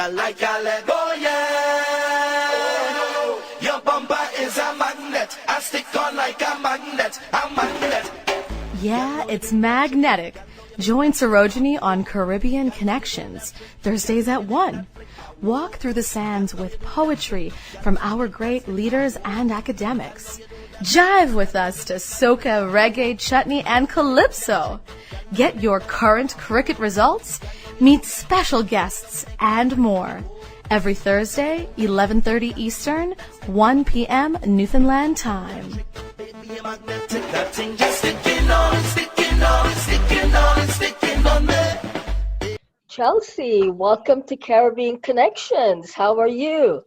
like a Lego, yeah. Your bumper is a magnet. I stick on like a magnet, a magnet. Yeah, it's magnetic. Join Sarojini on Caribbean Connections, Thursdays at 1. Walk through the sands with poetry from our great leaders and academics. Jive with us to soca, reggae, chutney, and calypso. Get your current cricket results, meet special guests, and more. Every Thursday, 11:30 Eastern, 1 p.m. Newfoundland time. Baby, a magnetic, that thing just sticking on, sticking on, sticking on, sticking on me. Chelsea, welcome to Caribbean Connections. How are you?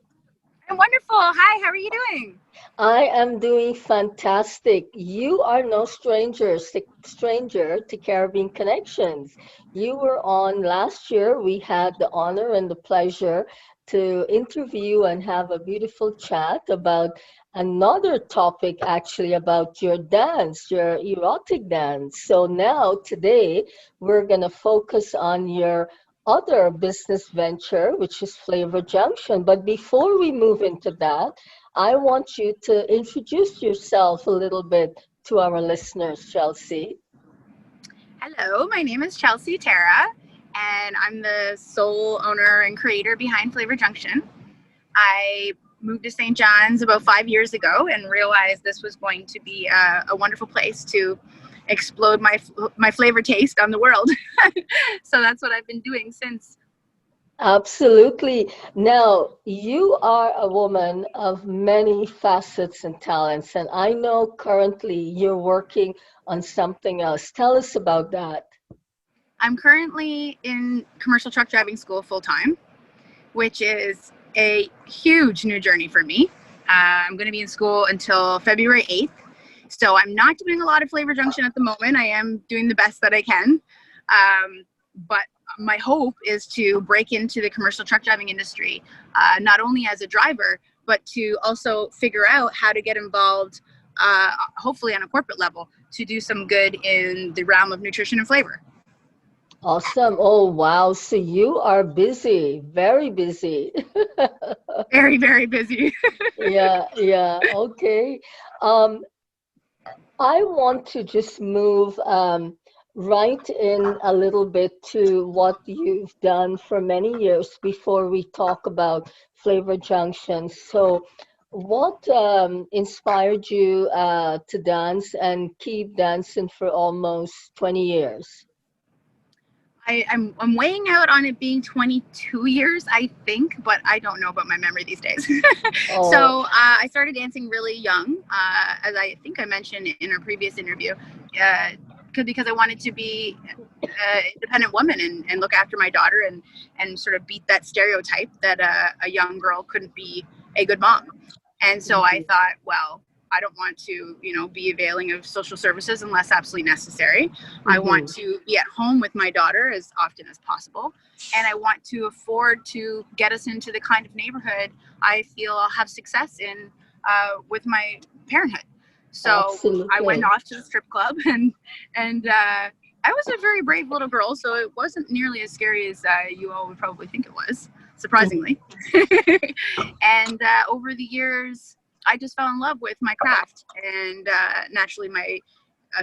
I'm wonderful. Hi, how are you doing? I am doing fantastic. You are no stranger to Caribbean Connections. You were on last year. We had the honor and the pleasure to interview and have a beautiful chat about another topic, actually, about your dance, your erotic dance. So now, today, we're going to focus on your other business venture, which is Flavor Junction. But before we move into that, I want you to introduce yourself a little bit to our listeners, Chelsea. Hello, my name is Chelsea Tara, and I'm the sole owner and creator behind Flavor Junction. I moved to St. John's about 5 years ago and realized this was going to be a wonderful place to explode my flavor taste on the world. So that's what I've been doing since. Absolutely. Now, you are a woman of many facets and talents, and I know currently you're working on something else. Tell us about that. I'm currently in commercial truck driving school full-time, which is a huge new journey for me. I'm going to be in school until February 8th. So I'm not doing a lot of Flavor Junction at the moment. I am doing the best that I can. But my hope is to break into the commercial truck driving industry, not only as a driver, but to also figure out how to get involved, hopefully on a corporate level, to do some good in the realm of nutrition and flavor. Awesome. Oh, wow. So you are busy, very busy. Very, very busy. Yeah. Okay. I want to just move right in a little bit to what you've done for many years before we talk about Flavor Junction. So what inspired you to dance and keep dancing for almost 20 years? I'm weighing out on it being 22 years, I think, but I don't know about my memory these days. Oh. So I started dancing really young, as I think I mentioned in our previous interview, because I wanted to be an independent woman and look after my daughter and sort of beat that stereotype that a young girl couldn't be a good mom. And so I thought, well, I don't want to, be availing of social services unless absolutely necessary. I want to be at home with my daughter as often as possible. And I want to afford to get us into the kind of neighborhood I feel I'll have success in with my parenthood. So Absolutely. I went off to the strip club and I was a very brave little girl. So it wasn't nearly as scary as you all would probably think it was, surprisingly. And over the years, I just fell in love with my craft, and naturally my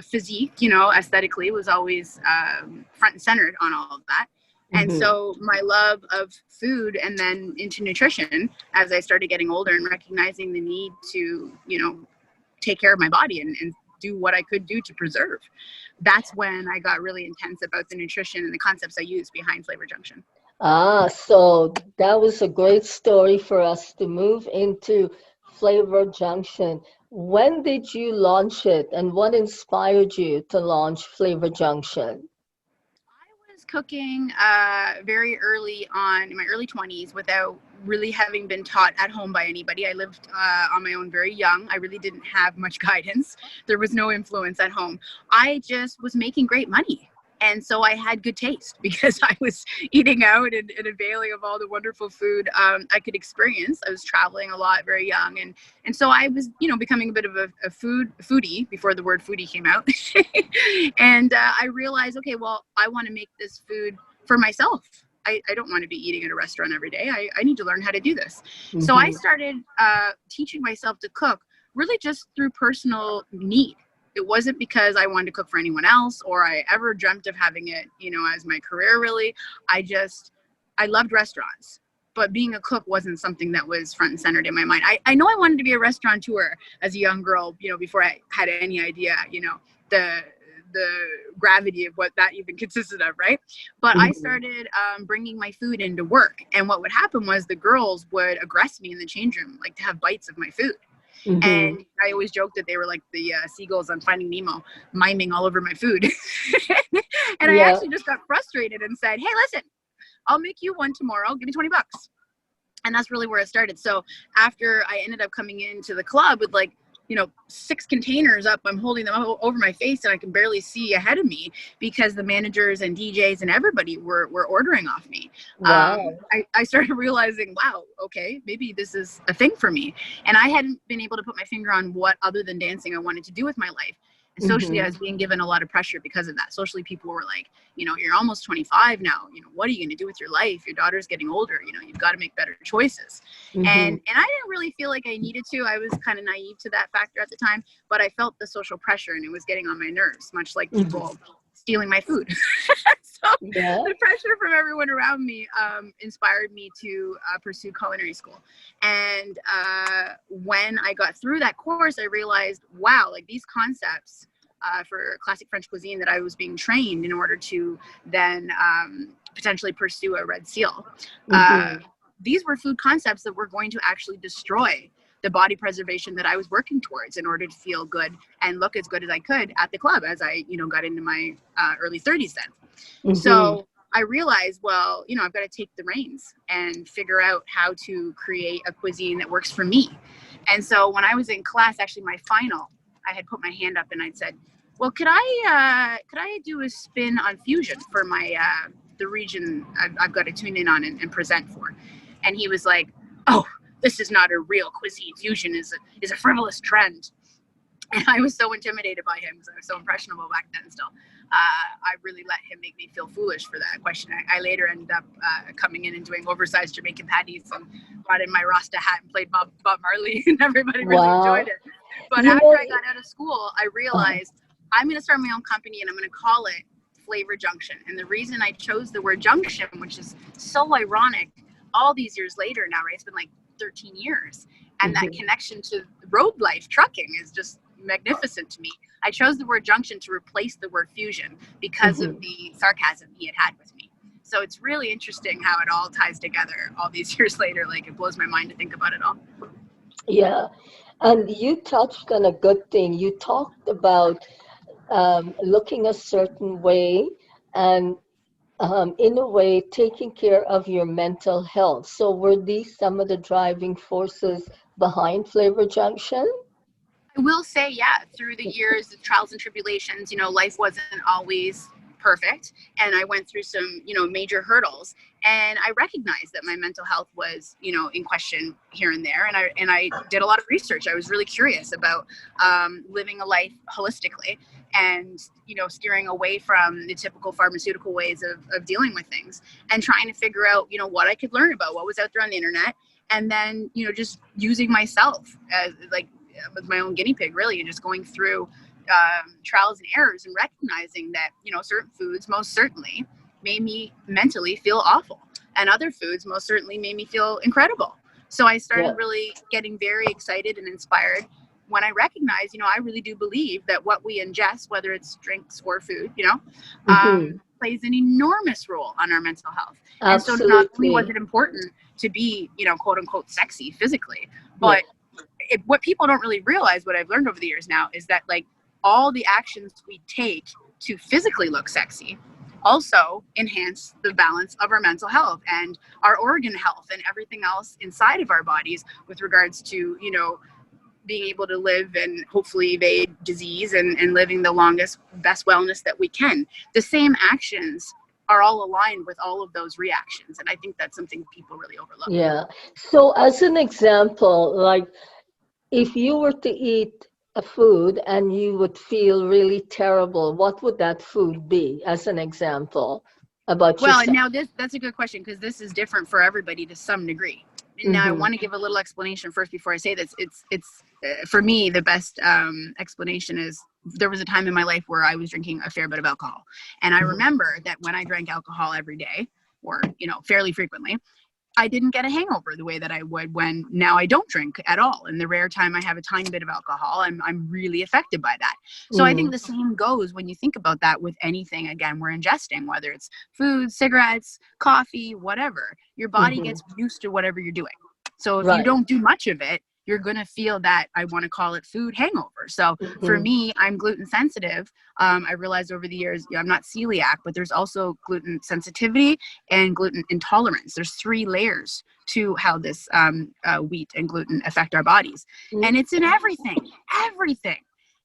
physique, aesthetically was always front and centered on all of that. And so my love of food and then into nutrition, as I started getting older and recognizing the need to, take care of my body and do what I could do to preserve. That's when I got really intense about the nutrition and the concepts I use behind Flavor Junction. So that was a great story for us to move into Flavor Junction. When did you launch it, and what inspired you to launch Flavor Junction? I was cooking very early on in my early 20s without really having been taught at home by anybody. I lived on my own very young. I really didn't have much guidance. There was no influence at home. I just was making great money. And so I had good taste because I was eating out and availing of all the wonderful food I could experience. I was traveling a lot very young. And so I was, becoming a bit of a foodie before the word foodie came out. And I realized, okay, well, I want to make this food for myself. I don't want to be eating at a restaurant every day. I need to learn how to do this. So I Mm-hmm. started teaching myself to cook really just through personal need. It wasn't because I wanted to cook for anyone else or I ever dreamt of having it, you know, as my career really. I loved restaurants, but being a cook wasn't something that was front and centered in my mind. I know I wanted to be a restaurateur as a young girl, you know, before I had any idea, you know, the gravity of what that even consisted of, right? But I started bringing my food into work. And what would happen was the girls would aggress me in the change room, like to have bites of my food. Mm-hmm. And I always joked that they were like the seagulls on Finding Nemo, miming all over my food. And I Yeah. actually just got frustrated and said, hey, listen, I'll make you one tomorrow. Give me $20. And that's really where it started. So after I ended up coming into the club with like, you know, 6 containers up, I'm holding them up over my face and I can barely see ahead of me because the managers and DJs and everybody were ordering off me. Wow. I started realizing, wow, okay, maybe this is a thing for me. And I hadn't been able to put my finger on what other than dancing I wanted to do with my life. And socially, I was being given a lot of pressure because of that. Socially, people were like, you know, you're almost 25 now. You know, what are you going to do with your life? Your daughter's getting older. You know, you've got to make better choices. Mm-hmm. And I didn't really feel like I needed to. I was kind of naive to that factor at the time, but I felt the social pressure and it was getting on my nerves, much like people stealing my food. So Yeah. the pressure from everyone around me inspired me to pursue culinary school. And when I got through that course, I realized, wow, like these concepts for classic French cuisine that I was being trained in order to then potentially pursue a red seal. These were food concepts that were going to actually destroy the body preservation that I was working towards in order to feel good and look as good as I could at the club as I, you know, got into my early 30s then. So I realized, well, you know, I've got to take the reins and figure out how to create a cuisine that works for me. And so when I was in class, actually my final, I had put my hand up and I'd said, well, could I do a spin on fusion for my the region I've got to tune in on and present for? And he was like, oh, this is not a real cuisine. Fusion is a frivolous trend. And I was so intimidated by him because I was so impressionable back then still. I really let him make me feel foolish for that question. I later ended up coming in and doing oversized Jamaican patties and brought in my Rasta hat and played Bob Marley, and everybody really enjoyed it. But You after know- I got out of school, I realized I'm going to start my own company and I'm going to call it FLAVOUR Junction. And the reason I chose the word junction, which is so ironic all these years later now, right? It's been like 13 years. And that connection to road life, trucking, is just magnificent to me. I chose the word junction to replace the word fusion because of the sarcasm he had with me. So it's really interesting how it all ties together all these years later. Like, it blows my mind to think about it all. Yeah. And you touched on a good thing. You talked about looking a certain way and in a way taking care of your mental health. So were these some of the driving forces behind FLAVOUR Junction? I will say, yeah, through the years, the trials and tribulations, you know, life wasn't always perfect. And I went through some, you know, major hurdles. And I recognized that my mental health was, you know, in question here and there. And I did a lot of research. I was really curious about living a life holistically and, you know, steering away from the typical pharmaceutical ways of dealing with things and trying to figure out, you know, what I could learn about what was out there on the internet. And then, you know, just using myself as like, with my own guinea pig, really, and just going through trials and errors and recognizing that, you know, certain foods most certainly made me mentally feel awful, and other foods most certainly made me feel incredible. So I started really getting very excited and inspired when I recognized, you know, I really do believe that what we ingest, whether it's drinks or food, you know, plays an enormous role on our mental health. Absolutely. And so not only was it important to be, you know, quote unquote sexy physically, but what people don't really realize, what I've learned over the years now, is that like all the actions we take to physically look sexy also enhance the balance of our mental health and our organ health and everything else inside of our bodies with regards to, you know, being able to live and hopefully evade disease and living the longest, best wellness that we can. The same actions are all aligned with all of those reactions. And I think that's something people really overlook. Yeah. So as an example, like if you were to eat a food and you would feel really terrible, what would that food be, as an example? about Well, yourself? now that's a good question, because this is different for everybody to some degree. And now I Mm-hmm. want to give a little explanation first before I say this. It's for me, the best explanation is there was a time in my life where I was drinking a fair bit of alcohol, and I Mm-hmm. remember that when I drank alcohol every day, or fairly frequently, I didn't get a hangover the way that I would when now I don't drink at all. And the rare time I have a tiny bit of alcohol, I'm really affected by that. So I think the same goes when you think about that with anything, again, we're ingesting, whether it's food, cigarettes, coffee, whatever. Your body Mm-hmm. gets used to whatever you're doing. So if you Right. don't do much of it, you're going to feel that, I want to call it, food hangover. So for Mm-hmm. me, I'm gluten sensitive. I realized over the years, I'm not celiac, but there's also gluten sensitivity and gluten intolerance. There's 3 layers to how this wheat and gluten affect our bodies. And it's in everything.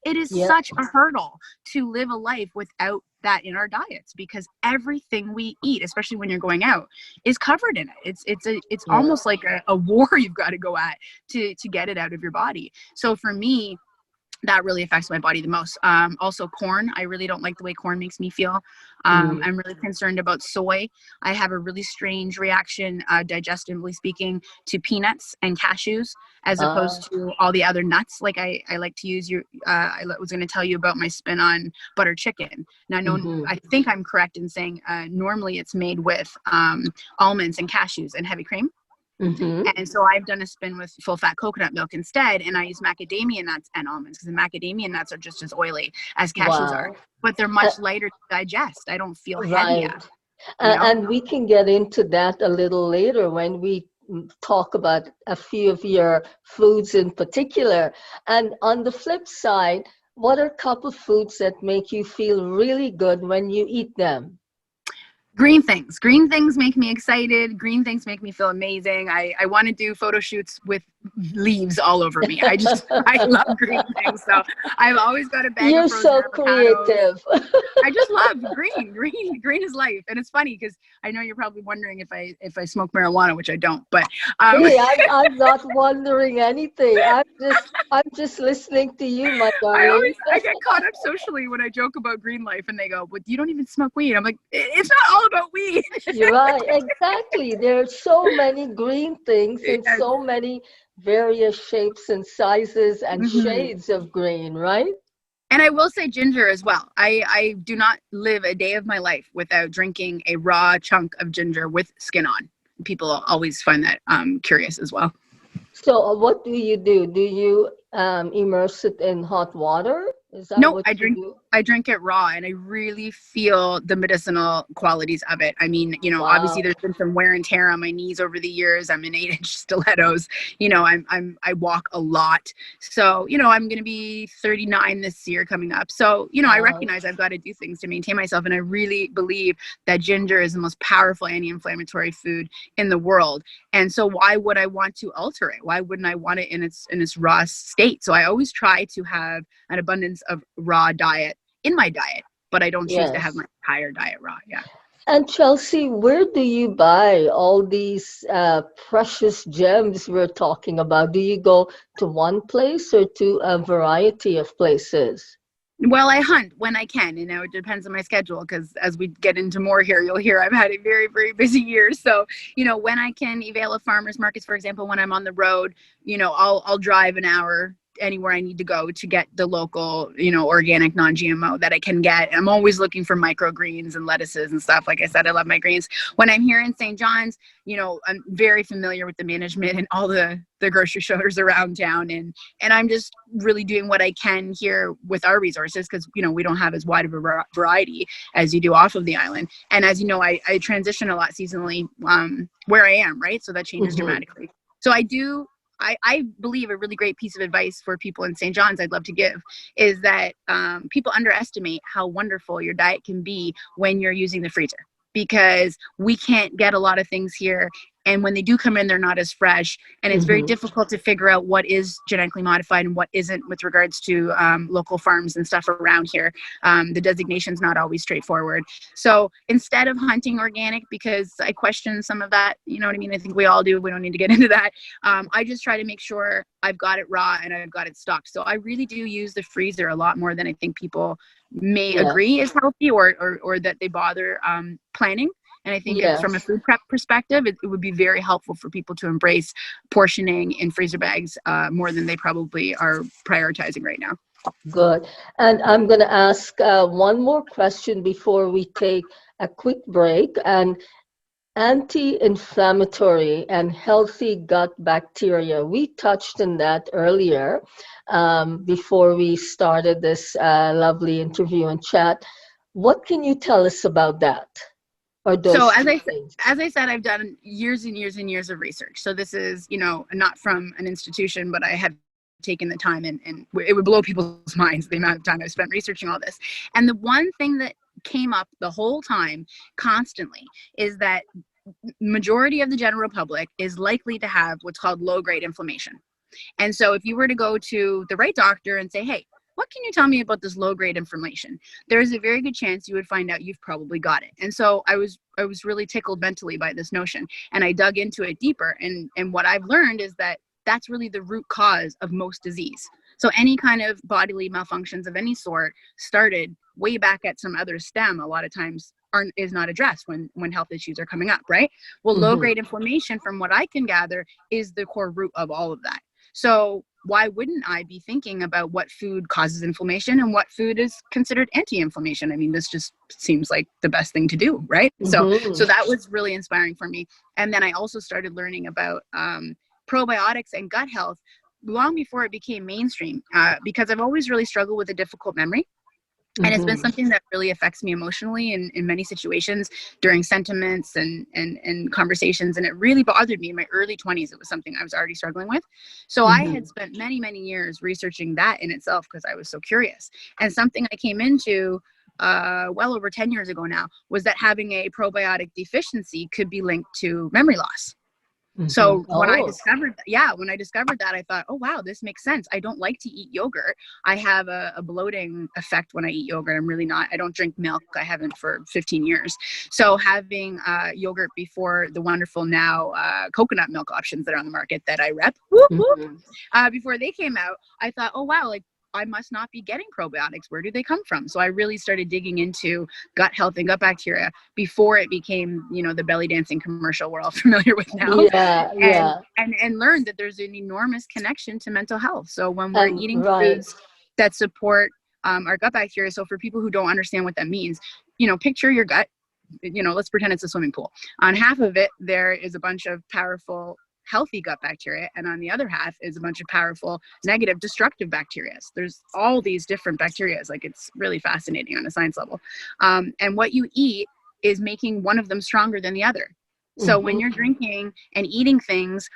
It is Yeah. such a hurdle to live a life without that in our diets, because everything we eat, especially when you're going out, is covered in it. It's Yeah. almost like a war you've got to go at to get it out of your body. So for me, that really affects my body the most. Also corn. I really don't like the way corn makes me feel. Mm. I'm really concerned about soy. I have a really strange reaction, digestively speaking, to peanuts and cashews, as Uh, opposed to all the other nuts. Like I like to use I was going to tell you about my spin on butter chicken. Now, mm-hmm. I think I'm correct in saying normally it's made with almonds and cashews and heavy cream. Mm-hmm. And so I've done a spin with full fat coconut milk instead, and I use macadamia nuts and almonds, because the macadamia nuts are just as oily as cashews are, Wow. but they're Uh, much lighter to digest. I don't feel heavy right. after, you know? And we can get into that a little later when we talk about a few of your foods in particular. And on the flip side, what are a couple of foods that make you feel really good when you eat them? Green things. Green things make me excited. Green things make me feel amazing. I want to do photo shoots with leaves all over me. I love green things. So I've always got a bag of You're frozen so avocados. creative. I just love green. Green is life. And it's funny because I know you're probably wondering if I smoke marijuana, which I don't, but Hey, I'm not wondering anything. I'm just listening to you, my darling. I get caught up socially when I joke about green life, and they go, "But you don't even smoke weed." I'm like, "It's not all about weed." You're right, exactly. There are so many green things and Yes. so many various shapes and sizes and Mhm. shades of green, right? And I will say ginger as well. I do not live a day of my life without drinking a raw chunk of ginger with skin on. People always find that curious as well. So, what do you do? Do you immerse it in hot water? Is that No, what you do? I drink it raw, and I really feel the medicinal qualities of it. I mean, obviously Wow. there's been some wear and tear on my knees over the years. I'm in 8-inch stilettos. I walk a lot. So, I'm going to be 39 this year coming up. So, I Wow. recognize I've got to do things to maintain myself. And I really believe that ginger is the most powerful anti-inflammatory food in the world. And so why would I want to alter it? Why wouldn't I want it in its raw state? So I always try to have an abundance of raw diet in my diet, but I don't choose to have Yes. my entire diet raw. Yeah. And Chelsea, where do you buy all these precious gems we're talking about? Do you go to one place or to a variety of places? Well, I hunt when I can. It depends on my schedule, because as we get into more here, you'll hear I've had a very, very busy year. So, when I can avail of farmers markets, for example, when I'm on the road, I'll drive an hour anywhere I need to go to get the local, organic, non-GMO that I can get. I'm always looking for microgreens and lettuces and stuff. Like I said, I love my greens. When I'm here in St. John's, I'm very familiar with the management and all the grocery stores around town, and I'm just really doing what I can here with our resources, because we don't have as wide of a variety as you do off of the island. And as you know, I transition a lot seasonally where I am, right? So that changes Hmm. dramatically. So I believe a really great piece of advice for people in St. John's I'd love to give is that people underestimate how wonderful your diet can be when you're using the freezer, because we can't get a lot of things here And when they do come in, they're not as fresh. And it's very difficult to figure out what is genetically modified and what isn't with regards to local farms and stuff around here. The designation's not always straightforward. So instead of hunting organic, because I question some of that, you know what I mean? I think we all do. We don't need to get into that. I just try to make sure I've got it raw and I've got it stocked. So I really do use the freezer a lot more than I think people may agree is healthy or that they bother planning. And I think from a food prep perspective, it would be very helpful for people to embrace portioning in freezer bags more than they probably are prioritizing right now. Good. And I'm going to ask one more question before we take a quick break. And anti-inflammatory and healthy gut bacteria. We touched on that earlier before we started this lovely interview and chat. What can you tell us about that? Or those so as I said, I've done years and years and years of research. So this is, you know, not from an institution, but I have taken the time and it would blow people's minds the amount of time I've spent researching all this. And the one thing that came up the whole time constantly is that majority of the general public is likely to have what's called low-grade inflammation. And so if you were to go to the right doctor and say, hey, what can you tell me about this low-grade inflammation? There's a very good chance you would find out you've probably got it. And so I was really tickled mentally by this notion, and I dug into it deeper. And what I've learned is that that's really the root cause of most disease. So any kind of bodily malfunctions of any sort started way back at some other stem, a lot of times is not addressed when health issues are coming up, right? Well, low-grade inflammation, from what I can gather, is the core root of all of that. So why wouldn't I be thinking about what food causes inflammation and what food is considered anti-inflammation? I mean, this just seems like the best thing to do, right? So that was really inspiring for me. And then I also started learning about probiotics and gut health long before it became mainstream, because I've always really struggled with a difficult memory. And it's been something that really affects me emotionally in many situations during sentiments and conversations. And it really bothered me in my early 20s. It was something I was already struggling with. So I had spent many, many years researching that in itself because I was so curious. And something I came into well over 10 years ago now was that having a probiotic deficiency could be linked to memory loss. So when I discovered that, I thought, oh, wow, this makes sense. I don't like to eat yogurt. I have a bloating effect when I eat yogurt. I don't drink milk. I haven't for 15 years. So having yogurt before the wonderful now coconut milk options that are on the market that I rep, before they came out, I thought, oh, wow, like, I must not be getting probiotics. Where do they come from? So I really started digging into gut health and gut bacteria before it became, you know, the belly dancing commercial we're all familiar with now. And learned that there's an enormous connection to mental health. So when we're eating foods that support our gut bacteria, so for people who don't understand what that means, you know, picture your gut, you know, let's pretend it's a swimming pool. On half of it, there is a bunch of powerful healthy gut bacteria, and on the other half is a bunch of powerful negative destructive bacteria. There's all these different bacteria. Like, it's really fascinating on a science level. And what you eat is making one of them stronger than the other. So when you're drinking and eating things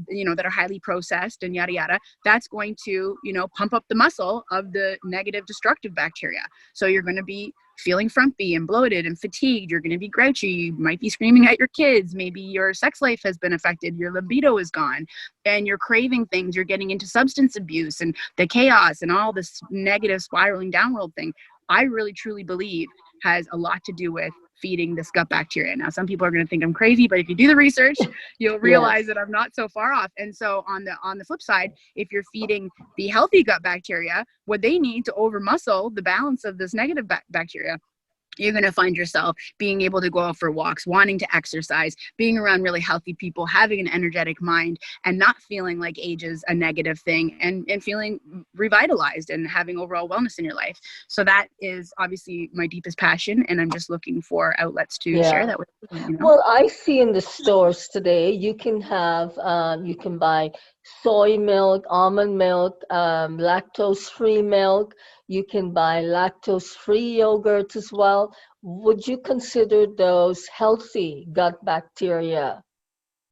you know, that are highly processed and yada yada, that's going to, you know, pump up the muscle of the negative destructive bacteria. So you're going to be feeling frumpy and bloated and fatigued. You're going to be grouchy. You might be screaming at your kids. Maybe your sex life has been affected. Your libido is gone and you're craving things. You're getting into substance abuse and the chaos and all this negative spiraling downward thing. I really truly believe has a lot to do with feeding this gut bacteria. Now, some people are going to think I'm crazy, but if you do the research, you'll realize that I'm not so far off. And so on the flip side, if you're feeding the healthy gut bacteria what they need to over muscle the balance of this negative bacteria, you're going to find yourself being able to go out for walks, wanting to exercise, being around really healthy people, having an energetic mind, and not feeling like age is a negative thing, and feeling revitalized and having overall wellness in your life. So that is obviously my deepest passion, and I'm just looking for outlets to share that with you, you know? Well, I see in the stores today, you can have, you can buy soy milk, almond milk, lactose-free milk. You can buy lactose-free yogurt as well. Would you consider those healthy gut bacteria?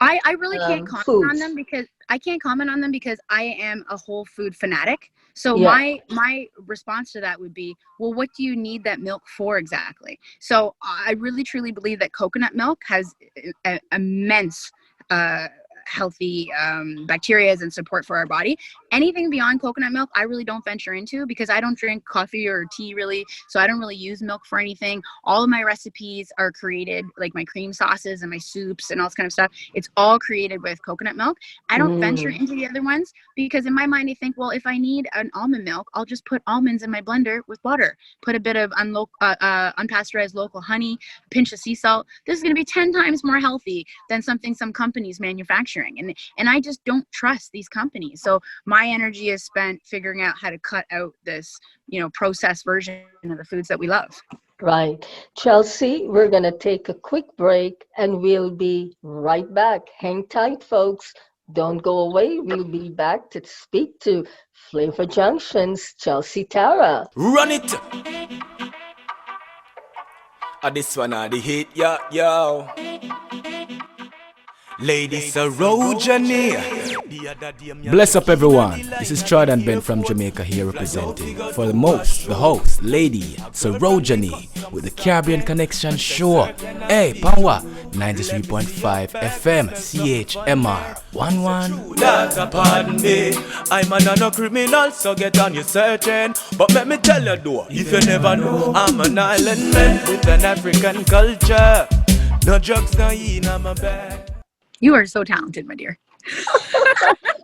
I really can't comment on them because I am a whole food fanatic. So Yeah. my response to that would be, well, what do you need that milk for exactly? So I really truly believe that coconut milk has immense healthy bacteria and support for our body. Anything beyond coconut milk, I really don't venture into, because I don't drink coffee or tea really, so I don't really use milk for anything. All of my recipes are created, like my cream sauces and my soups and all this kind of stuff, it's all created with coconut milk. I don't venture into the other ones, because in my mind I think, well, if I need an almond milk, I'll just put almonds in my blender with water, put a bit of unpasteurized local honey, a pinch of sea salt. This is going to be 10 times more healthy than something some companies manufacturing, and I just don't trust these companies. So my energy is spent figuring out how to cut out this, processed version of the foods that we love. Right. Chelsea, we're going to take a quick break and we'll be right back. Hang tight, folks. Don't go away. We'll be back to speak to Flavor Junction's Chelsea Tara. Run it! This one the hit, yo. Lady Sarojini. Bless up everyone. This is Chad and Ben from Jamaica here representing for the host, Lady Sarojini with the Caribbean Connection Show. Hey, Panwa 93.5 FM CHMR 11. That's a pardon me. I'm a criminal, so get on your searching. But let me tell you though, if you never know, I'm an island man with an African culture. No drugs, no in my bag. You are so talented, my dear.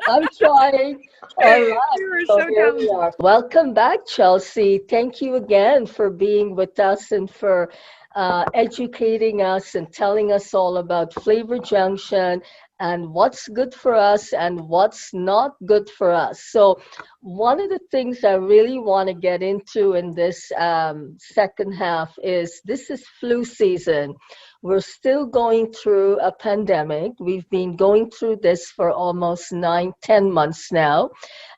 I'm trying. All right. You are So so here we are. Welcome back, Chelsea. Thank you again for being with us and for educating us and telling us all about Flavor Junction and what's good for us and what's not good for us. So one of the things I really want to get into in this second half is this is flu season. We're still going through a pandemic. We've been going through this for almost 9-10 months now,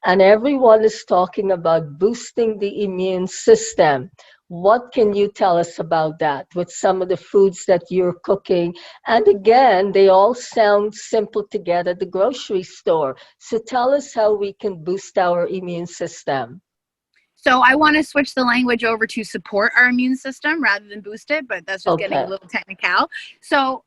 and everyone is talking about boosting the immune system. What can you tell us about that with some of the foods that you're cooking? And again, they all sound simple to get at the grocery store. So tell us how we can boost our immune system. So I want to switch the language over to support our immune system rather than boost it, but that's just getting a little technical. So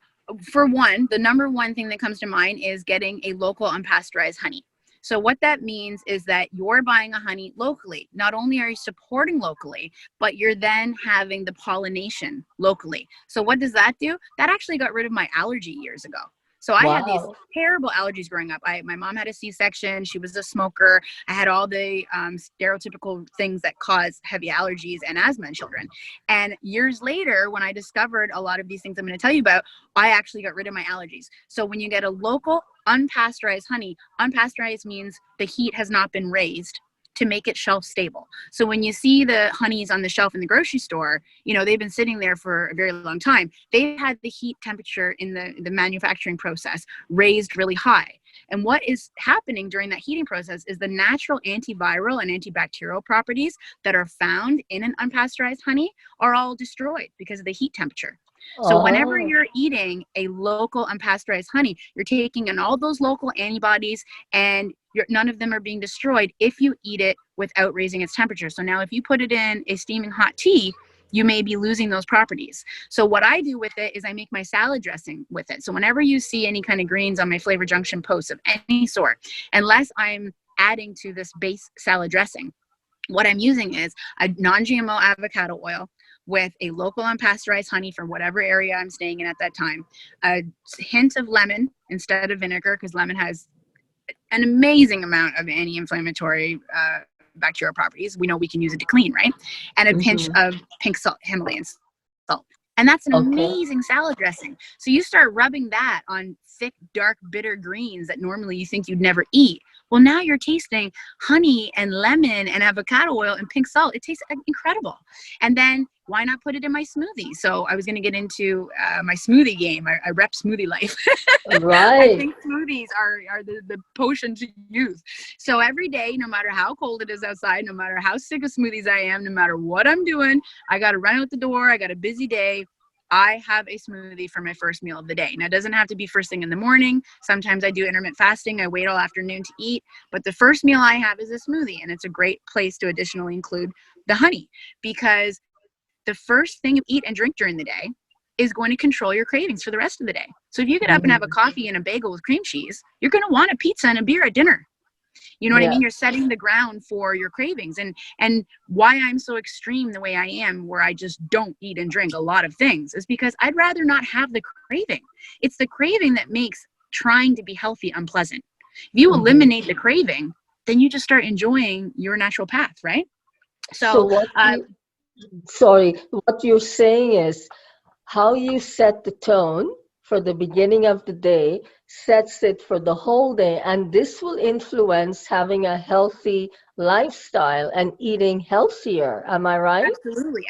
for one, the number one thing that comes to mind is getting a local unpasteurized honey. So what that means is that you're buying a honey locally. Not only are you supporting locally, but you're then having the pollination locally. So what does that do? That actually got rid of my allergy years ago. So I had these terrible allergies growing up. My mom had a C-section. She was a smoker. I had all the stereotypical things that cause heavy allergies and asthma in children. And years later, when I discovered a lot of these things I'm going to tell you about, I actually got rid of my allergies. So when you get a local unpasteurized honey, unpasteurized means the heat has not been raised to make it shelf stable. So when you see the honeys on the shelf in the grocery store, they've been sitting there for a very long time. They've had the heat temperature in the manufacturing process raised really high. And what is happening during that heating process is the natural antiviral and antibacterial properties that are found in an unpasteurized honey are all destroyed because of the heat temperature. So whenever you're eating a local unpasteurized honey, you're taking in all those local antibodies and none of them are being destroyed if you eat it without raising its temperature. So now if you put it in a steaming hot tea, you may be losing those properties. So what I do with it is I make my salad dressing with it. So whenever you see any kind of greens on my Flavor Junction posts of any sort, unless I'm adding to this base salad dressing, what I'm using is a non-GMO avocado oil with a local unpasteurized honey from whatever area I'm staying in at that time, a hint of lemon instead of vinegar, because lemon has an amazing amount of anti-inflammatory bacterial properties. We know we can use it to clean, right? And a pinch of pink salt, Himalayan salt. And that's an amazing salad dressing. So you start rubbing that on thick, dark, bitter greens that normally you think you'd never eat. Well, now you're tasting honey and lemon and avocado oil and pink salt. It tastes incredible. And then why not put it in my smoothie? So I was going to get into my smoothie game. I rep smoothie life. Right. I think smoothies are the potion to use. So every day, no matter how cold it is outside, no matter how sick of smoothies I am, no matter what I'm doing, I got to run out the door. I got a busy day. I have a smoothie for my first meal of the day. Now, it doesn't have to be first thing in the morning. Sometimes I do intermittent fasting. I wait all afternoon to eat. But the first meal I have is a smoothie. And it's a great place to additionally include the honey, because the first thing you eat and drink during the day is going to control your cravings for the rest of the day. So if you get up and have a coffee and a bagel with cream cheese, you're going to want a pizza and a beer at dinner. You know what I mean? You're setting the ground for your cravings. And why I'm so extreme the way I am, where I just don't eat and drink a lot of things, is because I'd rather not have the craving. It's the craving that makes trying to be healthy unpleasant. If you eliminate the craving, then you just start enjoying your natural path, right? So what you're saying is how you set the tone for the beginning of the day sets it for the whole day, and this will influence having a healthy lifestyle and eating healthier. Am I right?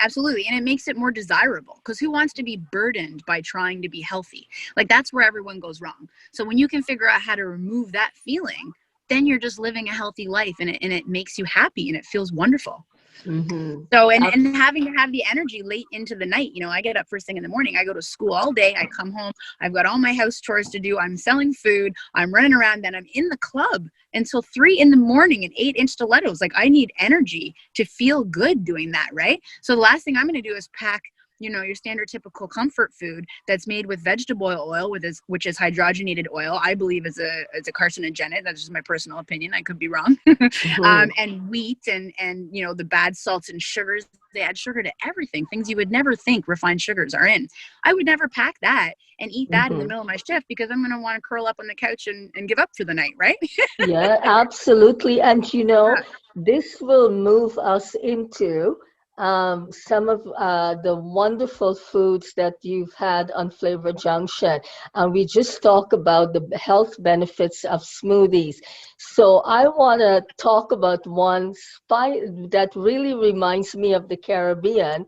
Absolutely. And it makes it more desirable, because who wants to be burdened by trying to be healthy? Like, that's where everyone goes wrong. So when you can figure out how to remove that feeling, then you're just living a healthy life, and it makes you happy and it feels wonderful. So, and having to have the energy late into the night, you know, I get up first thing in the morning, I go to school all day, I come home, I've got all my house chores to do, I'm selling food, I'm running around, then I'm in the club until 3 in the morning in 8-inch stilettos. Like, I need energy to feel good doing that, right? So the last thing I'm going to do is pack, you know, your standard typical comfort food that's made with vegetable oil, which is hydrogenated oil. I believe is a carcinogenic. That's just my personal opinion. I could be wrong. And wheat and you know, the bad salts and sugars. They add sugar to everything. Things you would never think refined sugars are in. I would never pack that and eat that in the middle of my shift, because I'm going to want to curl up on the couch and give up for the night, right? Yeah, absolutely. And you know, this will move us into some of the wonderful foods that you've had on Flavor Junction. And we just talk about the health benefits of smoothies. So I want to talk about one that really reminds me of the Caribbean,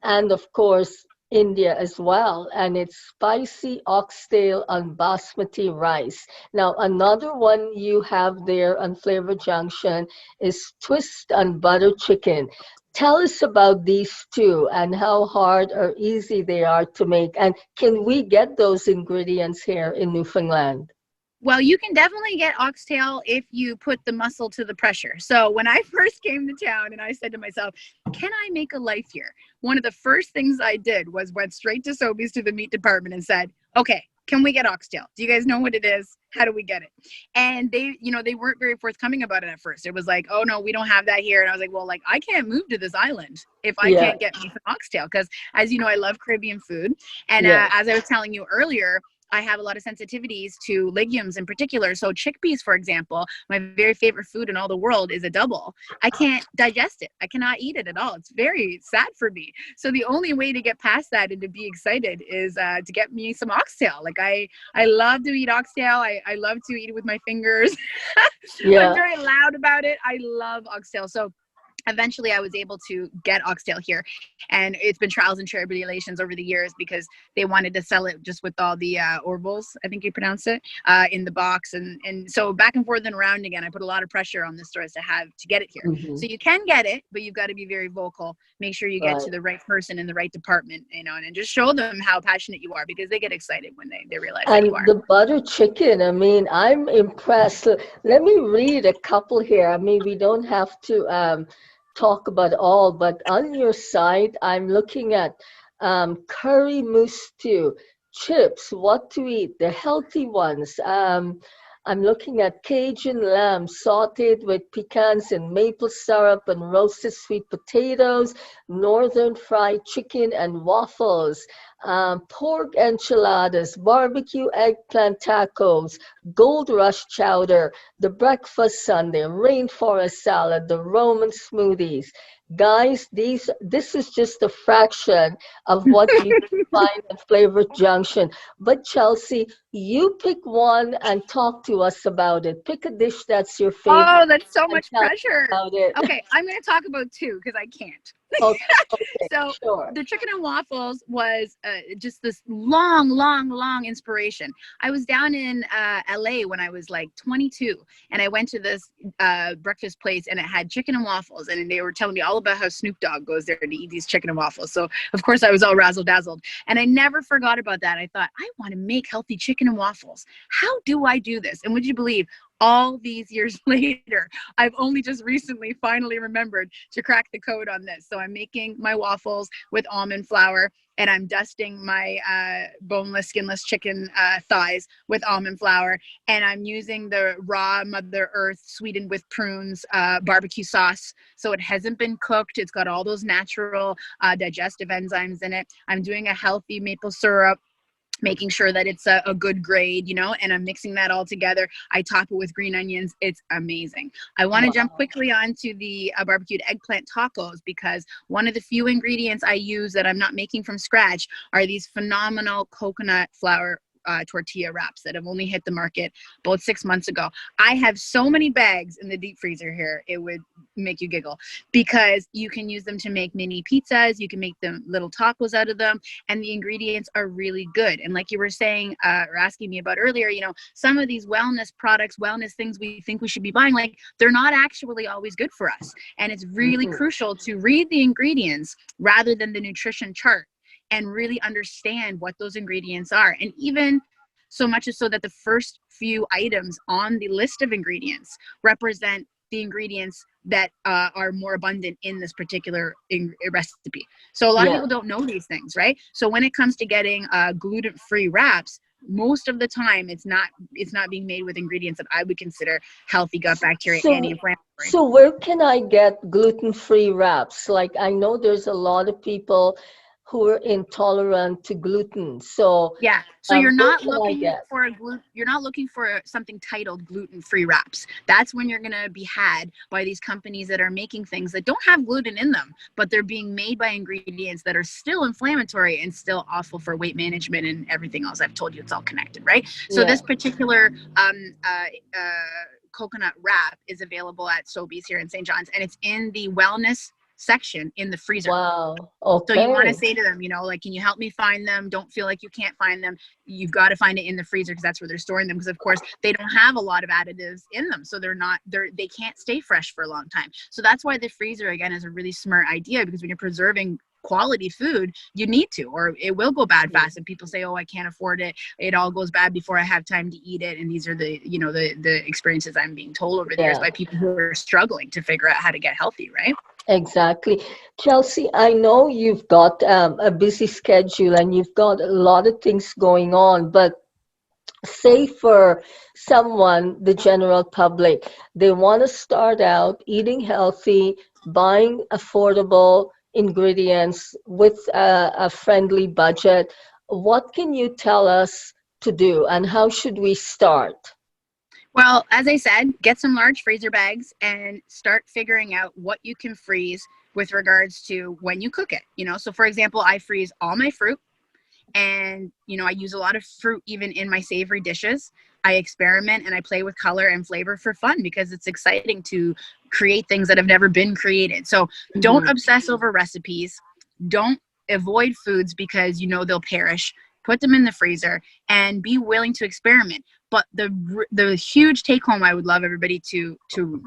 and of course, India as well, and it's spicy oxtail on basmati rice. Now, another one you have there on Flavor Junction is twist on butter chicken. Tell us about these two and how hard or easy they are to make. And can we get those ingredients here in Newfoundland? Well, you can definitely get oxtail if you put the muscle to the pressure. So when I first came to town and I said to myself, can I make a life here? One of the first things I did was went straight to Sobeys, to the meat department, and said, okay, can we get oxtail? Do you guys know what it is? How do we get it? And they, you know, they weren't very forthcoming about it at first. It was like, oh no, we don't have that here. And I was like, well, like, I can't move to this island if I can't get me some oxtail. Because as you know, I love Caribbean food. And as I was telling you earlier, I have a lot of sensitivities to legumes in particular. So chickpeas, for example, my very favorite food in all the world, is a double. I can't digest it. I cannot eat it at all. It's very sad for me. So the only way to get past that and to be excited is to get me some oxtail. Like, I love to eat oxtail. I love to eat it with my fingers. I'm very loud about it. I love oxtail. So eventually I was able to get oxtail here, and it's been trials and tribulations over the years, because they wanted to sell it just with all the orvals, I think you pronounce it, in the box, and so back and forth and around again. I put a lot of pressure on the stores to get it here. So you can get it, but you've got to be very vocal. Make sure you get to the right person in the right department, you know, and just show them how passionate you are, because they get excited when they realize that you are. And the butter chicken, I mean, I'm impressed. Let me read a couple here. I mean, we don't have to talk about all, but on your site, I'm looking at curry mousse stew, chips, what to eat, the healthy ones. I'm looking at Cajun lamb sauteed with pecans and maple syrup and roasted sweet potatoes, northern fried chicken and waffles, pork enchiladas, barbecue eggplant tacos, gold rush chowder, the breakfast sundae, rainforest salad, the Roman smoothies. Guys, this is just a fraction of what you can find at Flavor Junction. But Chelsea, you pick one and talk to us about it. Pick a dish that's your favorite. Oh, that's so much pressure. Okay, I'm going to talk about two because I can't. Okay, okay, So sure. the chicken and waffles was just this long inspiration. I was down in LA when I was like 22, and I went to this breakfast place, and it had chicken and waffles, and they were telling me all about how Snoop Dogg goes there to eat these chicken and waffles. So of course I was all razzle dazzled, and I never forgot about that. I thought, I want to make healthy chicken and waffles. How do I do this? And would you believe, all these years later, I've only just recently finally remembered to crack the code on this. So I'm making my waffles with almond flour, and I'm dusting my boneless, skinless chicken thighs with almond flour. And I'm using the raw Mother Earth sweetened with prunes barbecue sauce. So it hasn't been cooked. It's got all those natural digestive enzymes in it. I'm doing a healthy maple syrup, making sure that it's a good grade, you know, and I'm mixing that all together. I top it with green onions. It's amazing. I want to jump quickly onto the barbecued eggplant tacos, because one of the few ingredients I use that I'm not making from scratch are these phenomenal coconut flour tortilla wraps that have only hit the market about 6 months ago. I have so many bags in the deep freezer here, it would make you giggle, because you can use them to make mini pizzas, you can make them little tacos out of them, and the ingredients are really good. And like you were saying or asking me about earlier, you know, some of these wellness products, wellness things we think we should be buying, like, they're not actually always good for us. And it's really crucial to read the ingredients rather than the nutrition chart, and really understand what those ingredients are. And even so much as so that the first few items on the list of ingredients represent the ingredients that are more abundant in this particular recipe. So a lot of people don't know these things, right? So when it comes to getting gluten-free wraps, most of the time it's not being made with ingredients that I would consider healthy gut bacteria, anti-inflammatory. So where can I get gluten-free wraps? Like, I know there's a lot of people who are intolerant to gluten. So yeah, so you're not looking for something titled gluten-free wraps. That's when you're going to be had by these companies that are making things that don't have gluten in them, but they're being made by ingredients that are still inflammatory and still awful for weight management and everything else. I've told you, it's all connected, right? So this particular coconut wrap is available at Sobeys here in St. John's, and it's in the wellness section in the freezer. Wow. Okay. So you want to say to them, you know, like, can you help me find them? Don't feel like you can't find them. You've got to find it in the freezer, because that's where they're storing them, because of course they don't have a lot of additives in them, so they can't stay fresh for a long time. So that's why the freezer, again, is a really smart idea, because when you're preserving quality food, you need to, or it will go bad fast. And people say, oh, I can't afford it, it all goes bad before I have time to eat it. And these are the, you know, the experiences I'm being told over the years by people who are struggling to figure out how to get healthy, right? Exactly. Chelsea, I know you've got a busy schedule and you've got a lot of things going on, but say for someone, the general public, they want to start out eating healthy, buying affordable ingredients with a friendly budget. What can you tell us to do, and how should we start? Well, as I said, get some large freezer bags and start figuring out what you can freeze with regards to when you cook it. You know, so for example, I freeze all my fruit, and, you know, I use a lot of fruit even in my savory dishes. I experiment and I play with color and flavor for fun, because it's exciting to create things that have never been created. So don't obsess over recipes. Don't avoid foods because you know they'll perish. Put them in the freezer and be willing to experiment. But the huge take home I would love everybody to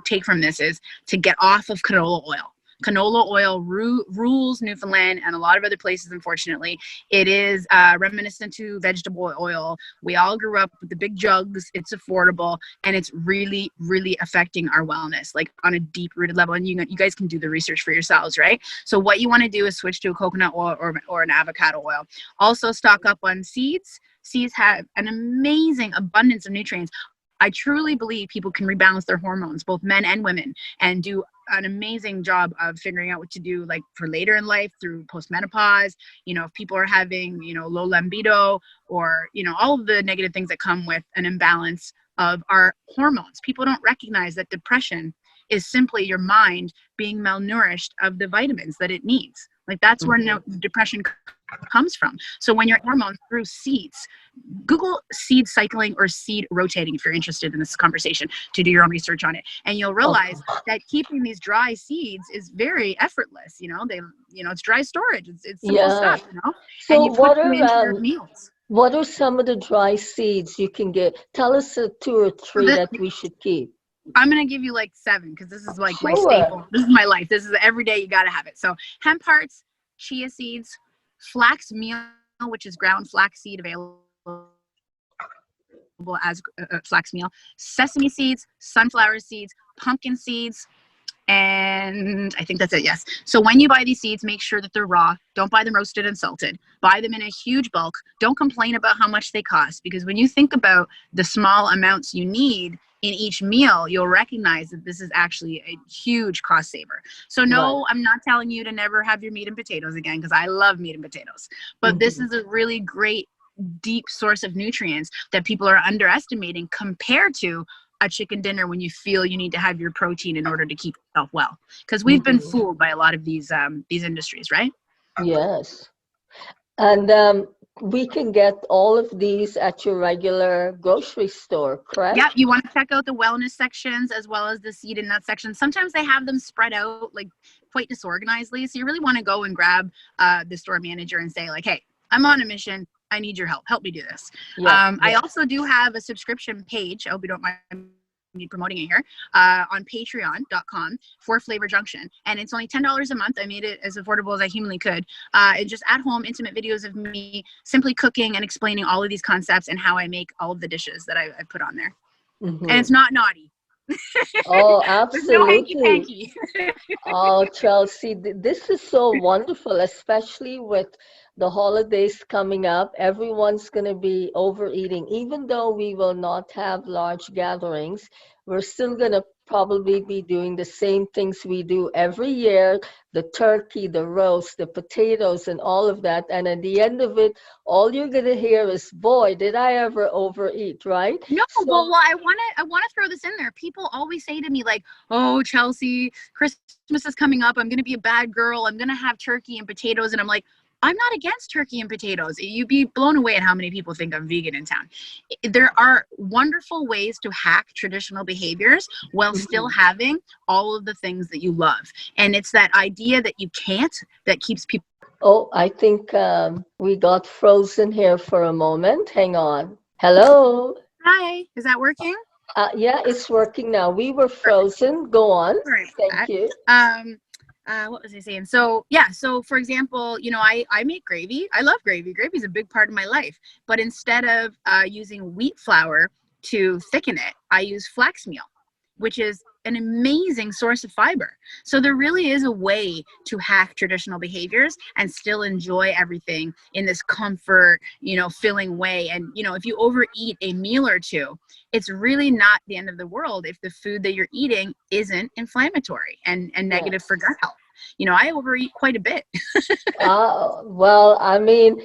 take from this is to get off of canola oil. Canola oil rules Newfoundland and a lot of other places, unfortunately. It is reminiscent to vegetable oil. We all grew up with the big jugs. It's affordable, and it's really, really affecting our wellness, like on a deep-rooted level. And you guys can do the research for yourselves, right? So what you want to do is switch to a coconut oil or an avocado oil. Also stock up on seeds. Seeds have an amazing abundance of nutrients. I truly believe people can rebalance their hormones, both men and women, and do an amazing job of figuring out what to do, like for later in life through postmenopause. You know, if people are having, you know, low libido, or, you know, all of the negative things that come with an imbalance of our hormones. People don't recognize that depression is simply your mind being malnourished of the vitamins that it needs. Like that's where depression comes from. So when your hormones through seeds, Google seed cycling or seed rotating if you're interested in this conversation to do your own research on it, and you'll realize that keeping these dry seeds is very effortless. It's dry storage. It's simple stuff. So and you put them into your meals. What are some of the dry seeds you can get? Tell us 2 or 3 that we should keep. I'm going to give you like 7 because this is like my staple. This is my life. This is every day you got to have it. So hemp hearts, chia seeds, flax meal, which is ground flax seed available as flax meal, sesame seeds, sunflower seeds, pumpkin seeds, and I think that's it. Yes. So when you buy these seeds, make sure that they're raw. Don't buy them roasted and salted. Buy them in a huge bulk. Don't complain about how much they cost, because when you think about the small amounts you need in each meal, you'll recognize that this is actually a huge cost saver. So no, I'm not telling you to never have your meat and potatoes again, because I love meat and potatoes. But this is a really great deep source of nutrients that people are underestimating compared to a chicken dinner when you feel you need to have your protein in order to keep yourself well. Because we've been fooled by a lot of these industries, right? Yes. And we can get all of these at your regular grocery store, correct? Yeah, you want to check out the wellness sections as well as the seed and nut sections. Sometimes they have them spread out like quite disorganizedly. So you really want to go and grab the store manager and say like, hey, I'm on a mission. I need your help. Help me do this. I also do have a subscription page. I hope you don't mind me promoting it here, on patreon.com for FLAVOUR JUNCTION. And it's only $10 a month. I made it as affordable as I humanly could. And just at home, intimate videos of me simply cooking and explaining all of these concepts and how I make all of the dishes that I put on there. And it's not naughty. Oh, absolutely. No hanky-panky. Oh, Chelsea, this is so wonderful, especially with the holidays coming up. Everyone's going to be overeating. Even though we will not have large gatherings, we're still going to probably be doing the same things we do every year, the turkey, the roast, the potatoes, and all of that. And at the end of it, all you're going to hear is, boy, did I ever overeat, right? No, well, I want to throw this in there. People always say to me like, oh, Chelsea, Christmas is coming up. I'm going to be a bad girl. I'm going to have turkey and potatoes. And I'm like, I'm not against turkey and potatoes. You'd be blown away at how many people think I'm vegan in town. There are wonderful ways to hack traditional behaviors while still having all of the things that you love. And it's that idea that you can't that keeps people. Oh, I think we got frozen here for a moment. Hang on. Hello. Hi. Is that working? Yeah, it's working now. We were frozen. Go on. Right. Thank you. What was I saying? So for example, I make gravy. I love gravy. Gravy is a big part of my life. But instead of using wheat flour to thicken it, I use flax meal, which is an amazing source of fiber. So there really is a way to hack traditional behaviors and still enjoy everything in this comfort, filling way. And, if you overeat a meal or two, it's really not the end of the world if the food that you're eating isn't inflammatory and negative for gut health. I overeat quite a bit. Well, I mean,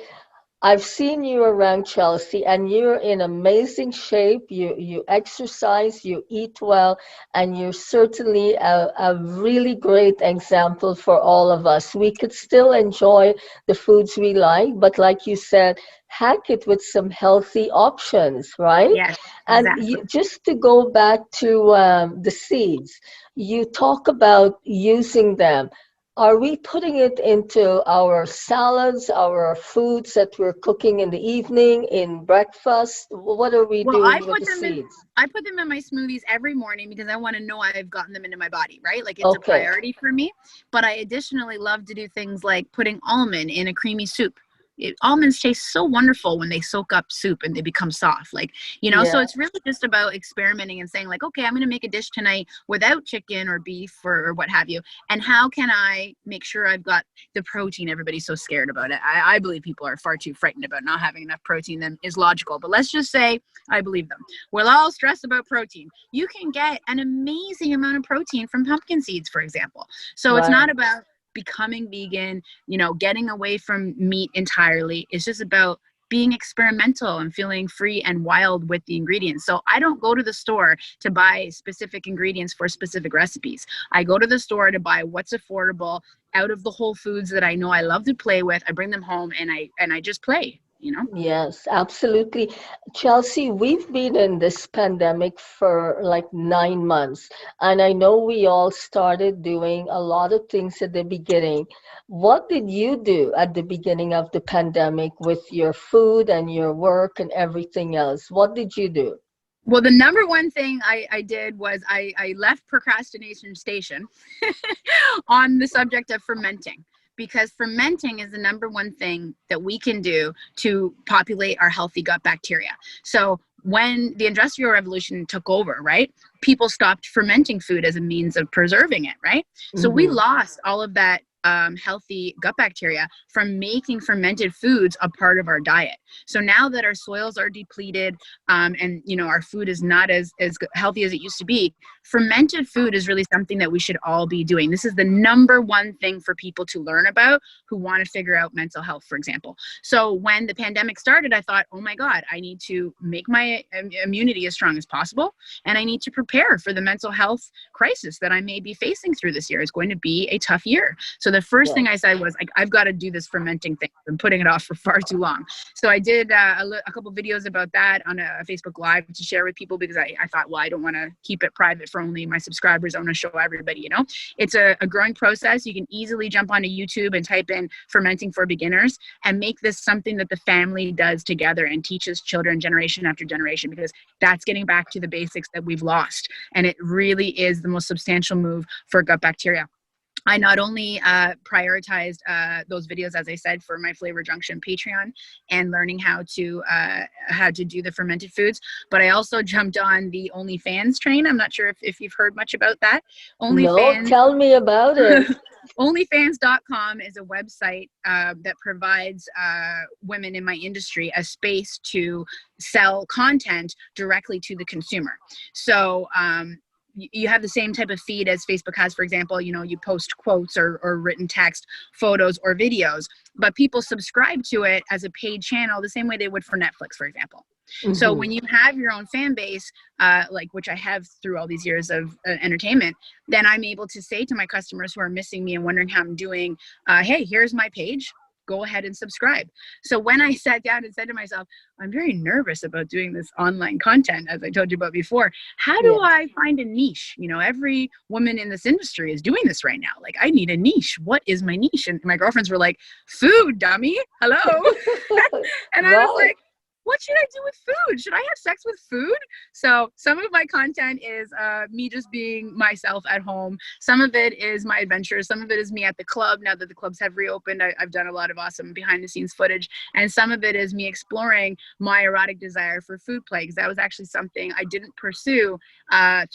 I've seen you around, Chelsea, and you're in amazing shape. You exercise, you eat well, and you're certainly a really great example for all of us. We could still enjoy the foods we like, but like you said, hack it with some healthy options, right? Yes, exactly. And just to go back to the seeds, you talk about using them. Are we putting it into our salads, our foods that we're cooking in the evening, in breakfast? What are we doing with the seeds? I put them in my smoothies every morning because I want to know I've gotten them into my body, right? Like it's a priority for me. But I additionally love to do things like putting almond in a creamy soup. Almonds taste so wonderful when they soak up soup and they become soft, so it's really just about experimenting and saying like, okay, I'm going to make a dish tonight without chicken or beef or what have you. And how can I make sure I've got the protein everybody's so scared about it? I believe people are far too frightened about not having enough protein than is logical, but let's just say I believe them. We're all stressed about protein. You can get an amazing amount of protein from pumpkin seeds, for example. So It's not about becoming vegan, getting away from meat entirely. It's just about being experimental and feeling free and wild with the ingredients. So I don't go to the store to buy specific ingredients for specific recipes. I go to the store to buy what's affordable out of the whole foods that I know I love to play with. I bring them home and I just play, you know? Yes, absolutely. Chelsea, we've been in this pandemic for like 9 months, and I know we all started doing a lot of things at the beginning. What did you do at the beginning of the pandemic with your food and your work and everything else? What did you do? Well, the number one thing I did was I left procrastination station on the subject of fermenting, because fermenting is the number one thing that we can do to populate our healthy gut bacteria. So when the Industrial Revolution took over, right, people stopped fermenting food as a means of preserving it, right? So we lost all of that healthy gut bacteria from making fermented foods a part of our diet. So now that our soils are depleted, and you know, our food is not as healthy as it used to be, fermented food is really something that we should all be doing. This is the number one thing for people to learn about who want to figure out mental health, for example. So when the pandemic started, I thought, oh my God, I need to make my immunity as strong as possible, and I need to prepare for the mental health crisis that I may be facing through this year. It's going to be a tough year. So the first thing I said was, like, I've got to do this fermenting thing. I've been putting it off for far too long. So I did a couple videos about that on a Facebook Live to share with people, because I thought, well, I don't want to keep it private for only my subscribers. I want to show everybody, you know. It's a growing process. You can easily jump onto YouTube and type in fermenting for beginners and make this something that the family does together and teaches children generation after generation, because that's getting back to the basics that we've lost. And it really is the most substantial move for gut bacteria. I not only prioritized those videos, as I said, for my FLAVOUR JUNCTION Patreon and learning how to do the fermented foods, but I also jumped on the OnlyFans train. I'm not sure if you've heard much about that. No, tell me about it. OnlyFans.com is a website that provides women in my industry a space to sell content directly to the consumer. So you have the same type of feed as Facebook has. For example, you know, you post quotes or written text, photos or videos, but people subscribe to it as a paid channel the same way they would for Netflix, for example. So when you have your own fan base, like which I have through all these years of entertainment, then I'm able to say to my customers who are missing me and wondering how I'm doing, hey, here's my page. Go ahead and subscribe. So when I sat down and said to myself, I'm very nervous about doing this online content, as I told you about before, how do I find a niche? You know, every woman in this industry is doing this right now. Like, I need a niche. What is my niche? And my girlfriends were like, food, dummy. Hello. And I was like, what should I do with food? Should I have sex with food? So some of my content is me just being myself at home. Some of it is my adventures. Some of it is me at the club. Now that the clubs have reopened, I've done a lot of awesome behind the scenes footage. And some of it is me exploring my erotic desire for food play, because that was actually something I didn't pursue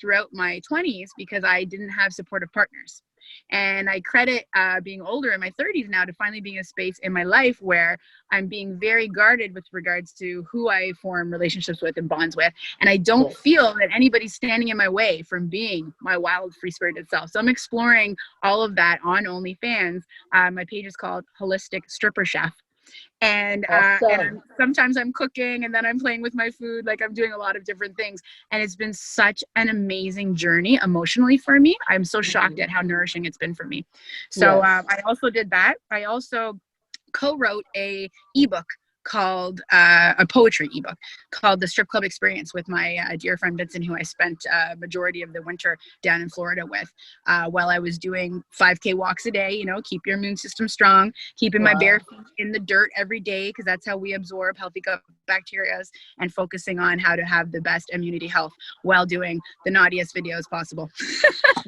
throughout my 20s because I didn't have supportive partners. And I credit being older in my 30s now to finally being a space in my life where I'm being very guarded with regards to who I form relationships with and bonds with. And I don't feel that anybody's standing in my way from being my wild, free-spirited self. So I'm exploring all of that on OnlyFans. My page is called Holistic Stripper Chef. And sometimes I'm cooking and then I'm playing with my food. Like, I'm doing a lot of different things. And it's been such an amazing journey emotionally for me. I'm so shocked at how nourishing it's been for me. So I also did that. I also co-wrote a ebook called a poetry ebook called The Strip Club Experience with my dear friend Vincent, who I spent majority of the winter down in Florida with while I was doing 5K walks a day. You know, keep your immune system strong, keeping my bare feet in the dirt every day, because that's how we absorb healthy gut bacteria, and focusing on how to have the best immunity health while doing the naughtiest videos possible.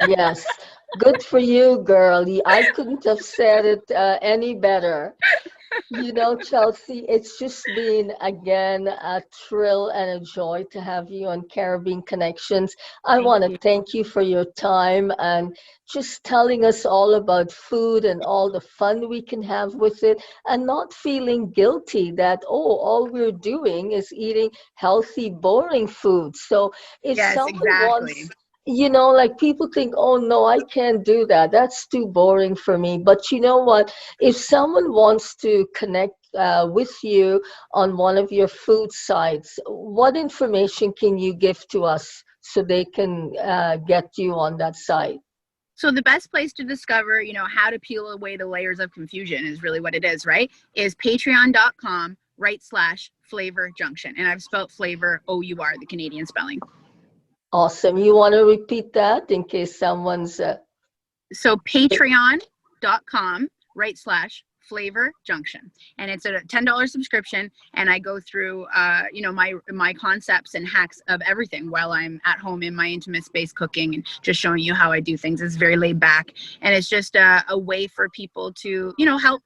Yes. Good for you, girl. I couldn't have said it any better. You know, Chelsea, it's just been, again, a thrill and a joy to have you on Caribbean Connections. I want to thank you for your time and just telling us all about food and all the fun we can have with it, and not feeling guilty that, all we're doing is eating healthy, boring food. So if someone wants, you know, like, people think, oh no, I can't do that. That's too boring for me. But you know what? If someone wants to connect with you on one of your food sites, what information can you give to us so they can get you on that site? So the best place to discover, how to peel away the layers of confusion is really what it is, right? Is patreon.com/flavor junction. And I've spelled flavor OUR, the Canadian spelling. Awesome. You want to repeat that in case someone's... So patreon.com/flavor junction, and it's a $10 subscription, and I go through my concepts and hacks of everything while I'm at home in my intimate space cooking and just showing you how I do things. It's very laid back, and it's just a way for people to help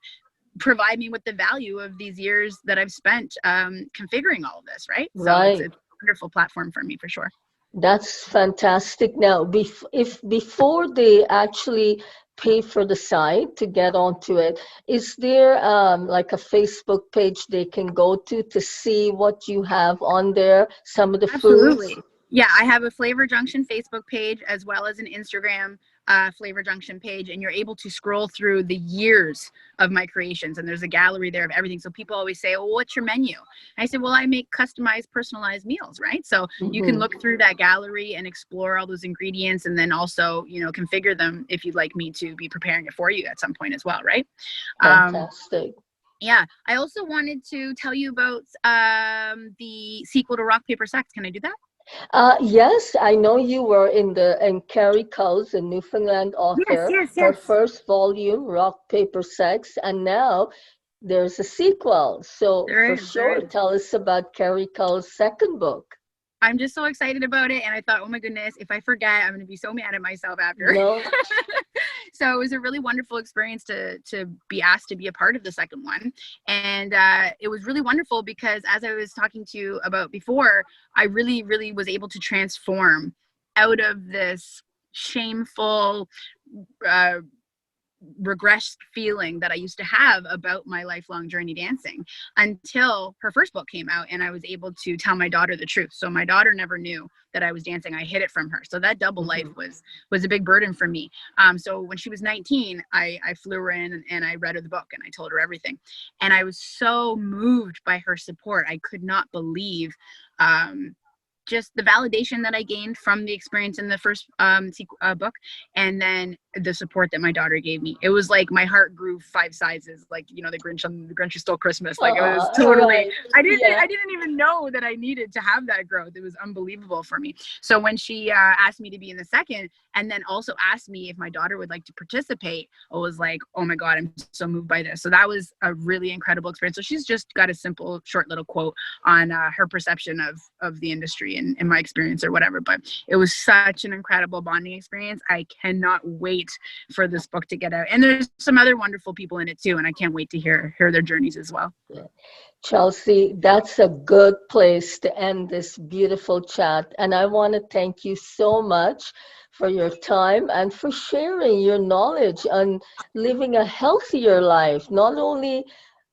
provide me with the value of these years that I've spent configuring all of this, right? Right. So it's a wonderful platform for me, for sure. That's fantastic. Now, if before they actually pay for the site to get onto it, is there like a Facebook page they can go to see what you have on there, some of the Absolutely. foods? Yeah, I have a Flavor Junction Facebook page as well as an Instagram Flavor Junction page, and you're able to scroll through the years of my creations, and there's a gallery there of everything. So people always say, "Oh, what's your menu?" And I say, "Well, I make customized, personalized meals," right? So you can look through that gallery and explore all those ingredients, and then also, configure them if you'd like me to be preparing it for you at some point as well, right? Fantastic. Yeah, I also wanted to tell you about the sequel to Rock, Paper, Sex. Can I do that? Yes, I know you were in Carrie Coles, a Newfoundland author, Yes. her first volume, Rock, Paper, Sex, and now there's a sequel. So for sure, tell us about Carrie Coles' second book. I'm just so excited about it, and I thought, oh my goodness, if I forget, I'm going to be so mad at myself after. No. So it was a really wonderful experience to be asked to be a part of the second one. And it was really wonderful because, as I was talking to you about before, I really, really was able to transform out of this shameful, regressed feeling that I used to have about my lifelong journey dancing, until her first book came out and I was able to tell my daughter the truth. So my daughter never knew that I was dancing. I hid it from her. So that double life was a big burden for me. So when she was 19, I flew her in and I read her the book and I told her everything. And I was so moved by her support. I could not believe just the validation that I gained from the experience in the first book, and then the support that my daughter gave me. It was like my heart grew 5 sizes, like the Grinch Who Stole Christmas. Like, it was totally right. I didn't even know that I needed to have that growth. It was unbelievable for me. So when she asked me to be in the second, and then also asked me if my daughter would like to participate, I was like, oh my God, I'm so moved by this. So that was a really incredible experience. So she's just got a simple short little quote on her perception of the industry and my experience or whatever, but it was such an incredible bonding experience. I cannot wait for this book to get out, and there's some other wonderful people in it too, and I can't wait to hear their journeys as well. Chelsea, that's a good place to end this beautiful chat, and I want to thank you so much for your time and for sharing your knowledge on living a healthier life, not only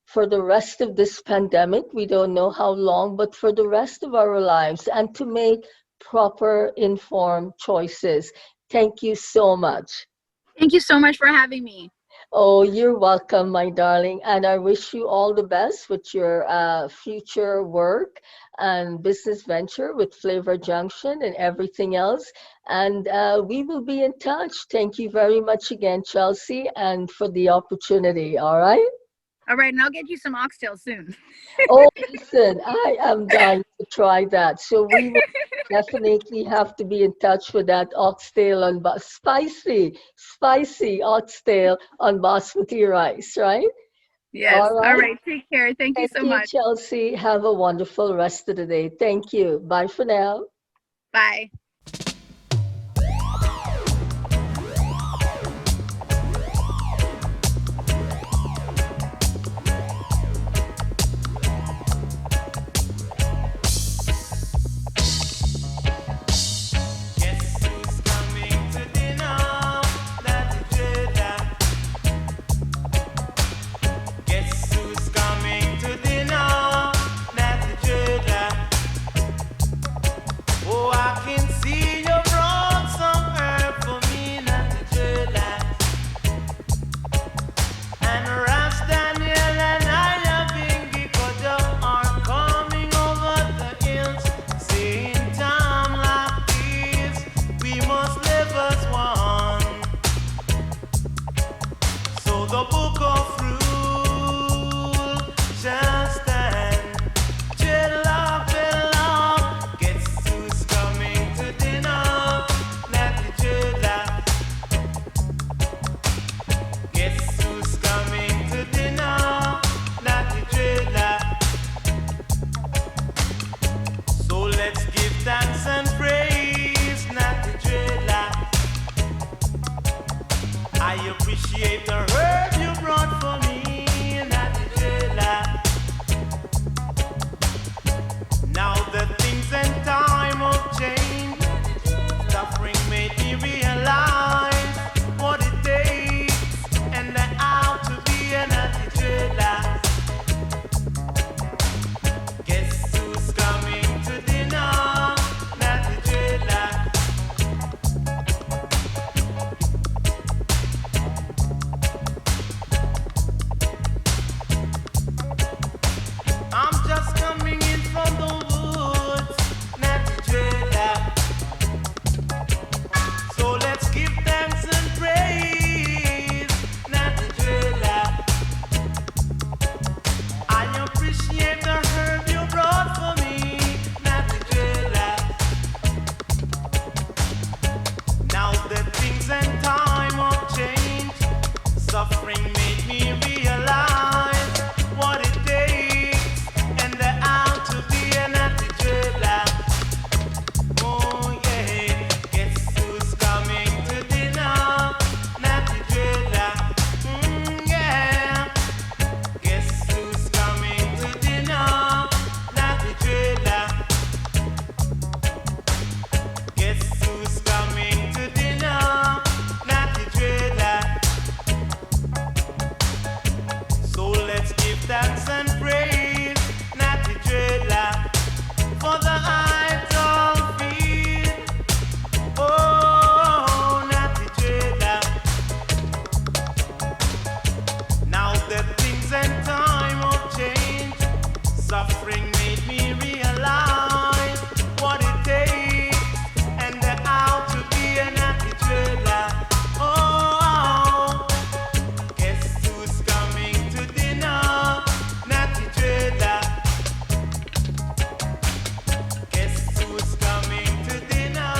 for the rest of this pandemic, we don't know how long, but for the rest of our lives, and to make proper informed choices. Thank you so much. Thank you so much for having me. Oh, you're welcome, my darling. And I wish you all the best with your future work and business venture with Flavor Junction and everything else. And we will be in touch. Thank you very much again, Chelsea, and for the opportunity. All right? All right, and I'll get you some oxtail soon. Oh, listen, I am dying to try that. So we will definitely have to be in touch with that oxtail on spicy oxtail on basmati rice, right? Yes. All right. Take care. Thank you so much, Chelsea. Have a wonderful rest of the day. Thank you. Bye for now. Bye. And Ras Daniel and I have been Suffering made me realize what it takes, and there ought to be an attitude like, oh yeah, guess who's coming to dinner? Natty dreadlock, yeah. Guess who's coming to dinner? Natty dreadlock. Guess who's coming to dinner? Natty dreadlock. So let's give thanks and praise, Natty dreadlock, for the height of feet. Oh, Natty dreadlock. Now that things and time have changed, suffering made me realize what it takes, and there ought to be an happy dreadlock. Oh, guess who's coming to dinner? Natty dreadlock. Guess who's coming to dinner?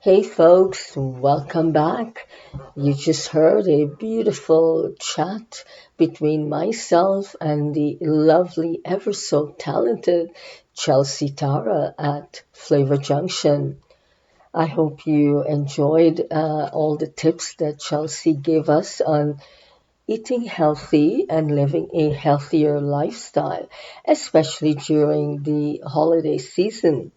Hey folks, welcome back. You just heard a beautiful chat between myself and the lovely, ever so talented Chelsea Tara at Flavor Junction. I hope you enjoyed all the tips that Chelsea gave us on eating healthy and living a healthier lifestyle, especially during the holiday season.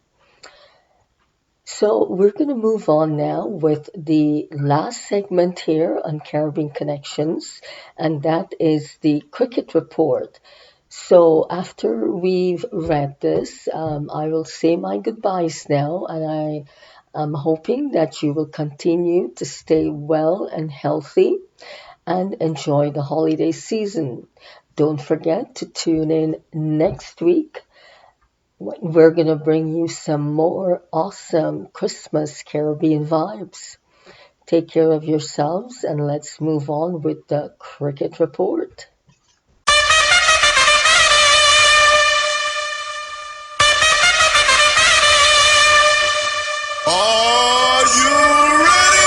So we're going to move on now with the last segment here on Caribbean Connections, and that is the cricket report. So after we've read this, I will say my goodbyes now, and I am hoping that you will continue to stay well and healthy and enjoy the holiday season. Don't forget to tune in next week. We're going to bring you some more awesome Christmas Caribbean vibes. Take care of yourselves, and let's move on with the cricket report. Are you ready?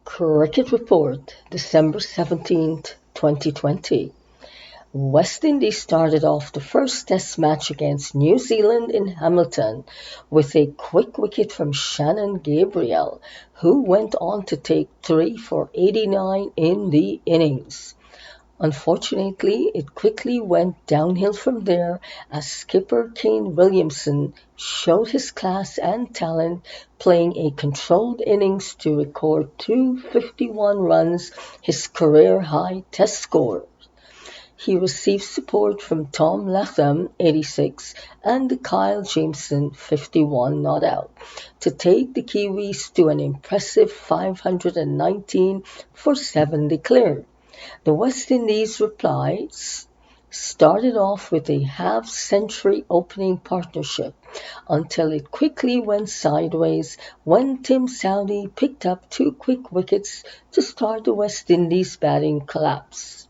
Cricket report, December 17th, 2020. West Indies started off the first Test match against New Zealand in Hamilton with a quick wicket from Shannon Gabriel, who went on to take 3 for 89 in the innings. Unfortunately, it quickly went downhill from there as skipper Kane Williamson showed his class and talent, playing a controlled innings to record 251 runs, his career-high Test score. He received support from Tom Latham, 86, and Kyle Jameson, 51, not out, to take the Kiwis to an impressive 519 for 7 declared. The West Indies replies started off with a half-century opening partnership until it quickly went sideways when Tim Southee picked up 2 quick wickets to start the West Indies batting collapse.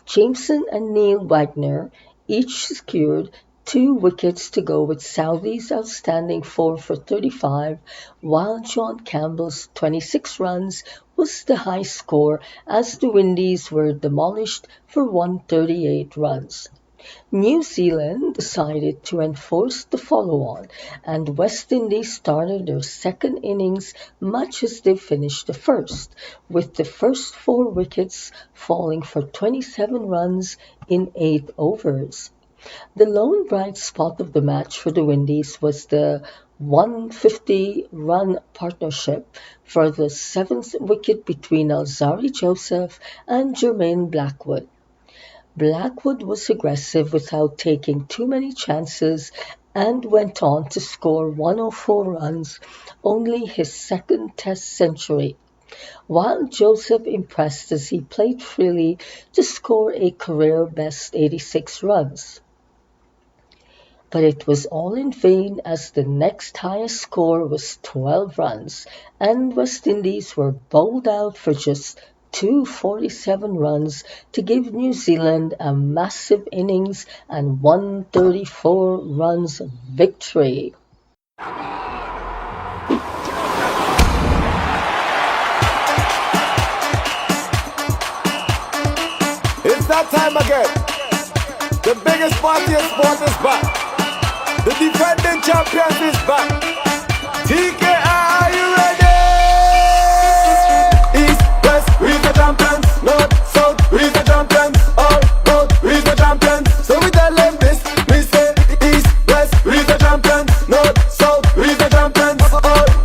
Jameson and Neil Wagner each secured 2 wickets to go with Southee's outstanding 4 for 35, while John Campbell's 26 runs was the high score as the Windies were demolished for 138 runs. New Zealand decided to enforce the follow-on, and West Indies started their second innings much as they finished the first, with the first 4 wickets falling for 27 runs in 8 overs. The lone bright spot of the match for the Windies was the 150-run partnership for the 7th wicket between Alzarri Joseph and Jermaine Blackwood. Blackwood was aggressive without taking too many chances and went on to score 104 runs, only his second Test century, while Joseph impressed as he played freely to score a career-best 86 runs. But it was all in vain as the next highest score was 12 runs, and West Indies were bowled out for just 247 runs to give New Zealand a massive innings and 134 runs victory. It's that time again. The biggest party in sport is back. The defending champions is back. TK, are you ready? East, west, we're the champions. North, south, we're the champions. All road, we're the champions. So we tell them this, we say east, west, we're the champions. North, south, we're the champions. All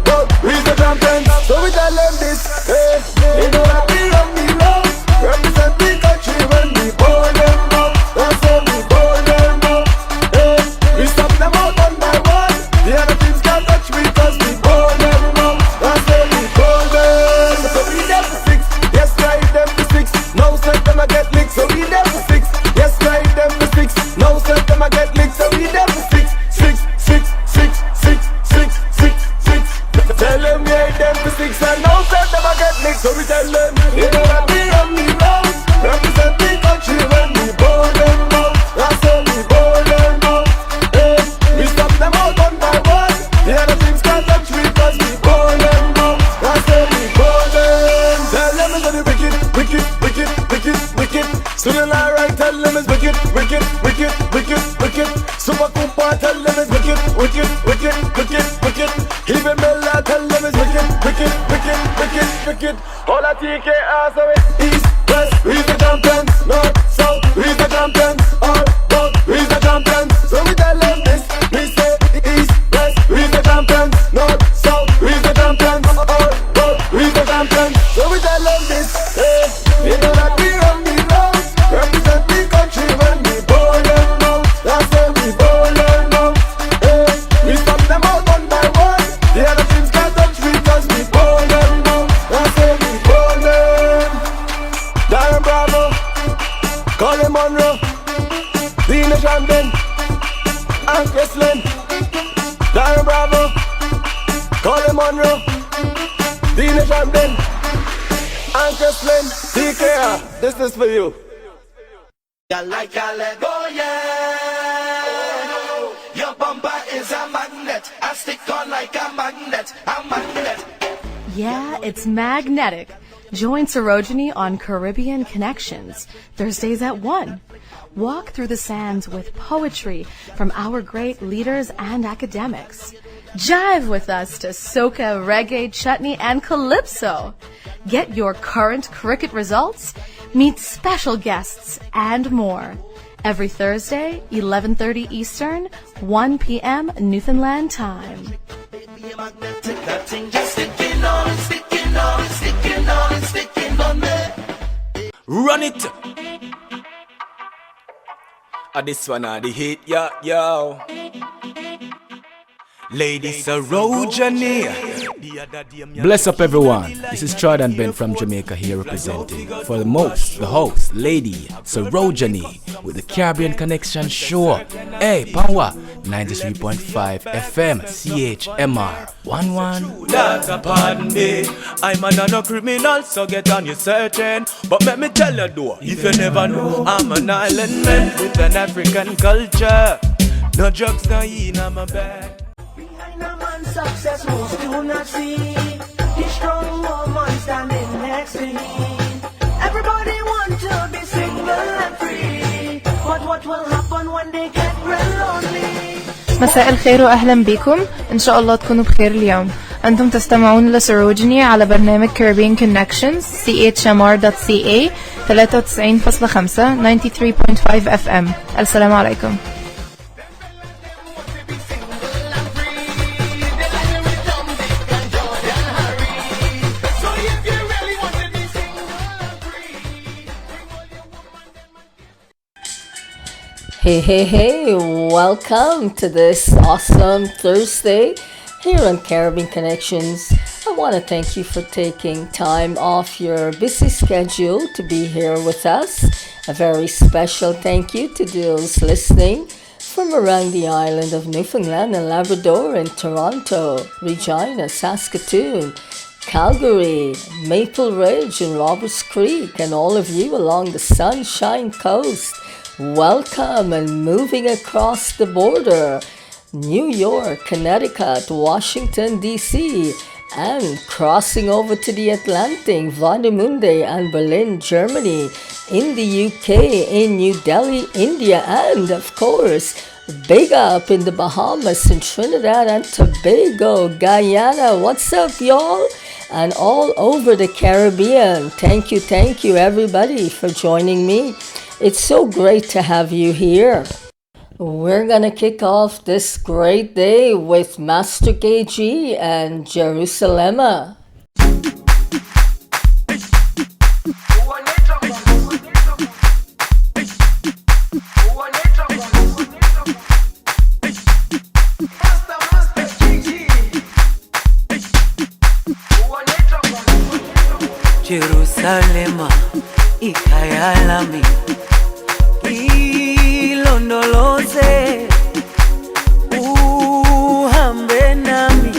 road, we're the champions. So we tell them this, hey, you know that we run the road. Represent the country when we bowl them up. That's when we bowl them up. Hey, we stop them out one by one. The other teams can't touch me cause we bowl them up. That's when we bowl them. So we there for 6, yes, right them for 6. No set them I get licked, so we there for 6. Yes, right them for 6. No set them I get licked, so we there for 6. 6, 6, 6, 6, 6, 6, 6. Tell them we ain't them for 6 and no set them I get licked, so we tell them you know that we run the road. Represent the country when we bowl them out. That's when we bowl them out. Hey, we stop them out one by one. The other teams can't touch me cause we bowl them out. That's when we bowl them. Tell them it's gonna wicked, wicked, wicked, wicked, wicked. Soon and alright, tell them it's wicked, wicked, wicked, wicked, wicked. Super Kumpa, tell them it's wicked, wicked, wicked, wicked, wicked. Even Miller, tell them it's wicked, wicked, wicked, wicked, wicked. All I TK are so east, west, we're the champions. North, south, we're the champions. All road, we're the champions. So we tell them this, we say east, west, we're the champions. North, south, we're the champions. All road, we're the champions. So we tell them this, hey, you know that we run the road. Represent the country when we bowl them out. That's when we bowl them out. Hey, we stop them out one by one. The other teams can't touch me cause Monroe, Dina Champlin, Uncle Flynn, DKR, this is for you. You like a Lego, yeah. Your bumper is a magnet. I stick on like a magnet, a magnet. Yeah, it's magnetic. Join Sarojini on Caribbean Connections, Thursdays at 1. Walk through the sands with poetry from our great leaders and academics. Jive with us to soca, reggae, chutney, and calypso. Get your current cricket results, meet special guests, and more. Every Thursday, 11:30 Eastern, 1 p.m. Newfoundland time. That thing just sticking on, sticking on, sticking on, sticking on me. Run it. This one the hit, yo. Lady Sarojini. Bless up everyone. This is Chard and Ben from Jamaica here representing for the host, Lady Sarojini with the Caribbean Connection Show. Hey, Panwa, 93.5 FM, CHMR, 11. Data, pardon me, I'm a nano-criminal, so get on your searching. But let me tell you though, if you never know, I'm an island man with an African culture. No drugs, no in my bag. Behind a man's success, most do not see the strong woman standing next to him. Everybody want to be single and free, but what will happen when they get real lonely? مساء الخير وأهلا بكم. إن شاء الله تكونوا بخير اليوم. أنتم تستمعون لسروجيني على برنامج Caribbean Connections CHMR.ca 93.5 93.5 FM. السلام عليكم. Hey, welcome to this awesome Thursday here on Caribbean Connections. I want to thank you for taking time off your busy schedule to be here with us. A very special thank you to those listening from around the island of Newfoundland and Labrador in Toronto, Regina, Saskatoon, Calgary, Maple Ridge and Roberts Creek, and all of you along the Sunshine Coast. Welcome and moving across the border, New York, Connecticut, Washington, D.C., and crossing over to the Atlantic, Warnemünde and Berlin, Germany, in the UK, in New Delhi, India, and of course, big up in the Bahamas and Trinidad and Tobago, Guyana. What's up, y'all? And all over the Caribbean. Thank you, everybody, for joining me. It's so great to have you here. We're going to kick off this great day with Master KG and Jerusalema. Jerusalema, ikayalami ilondoloze, uhambe nami,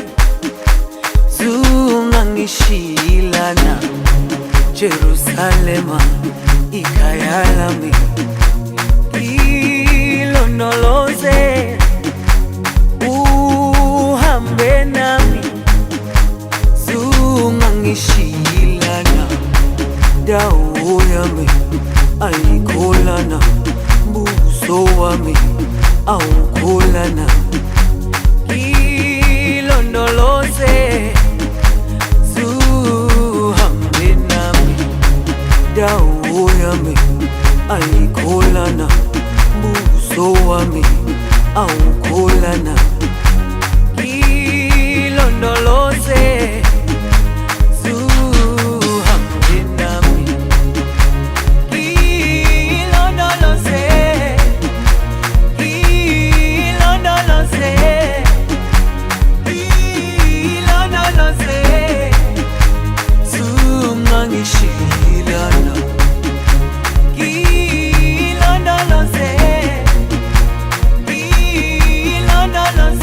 zungangishilana. Jerusalema, ikayalami ilondoloze, uhambe nami, zungangishilana. Dawo yami ayikholana, buso wami awukholana. Ilondoloze, zuhambe nami. Dawo yami ayikholana, buso wami awukholana. Ilondoloze, Ilondoloze,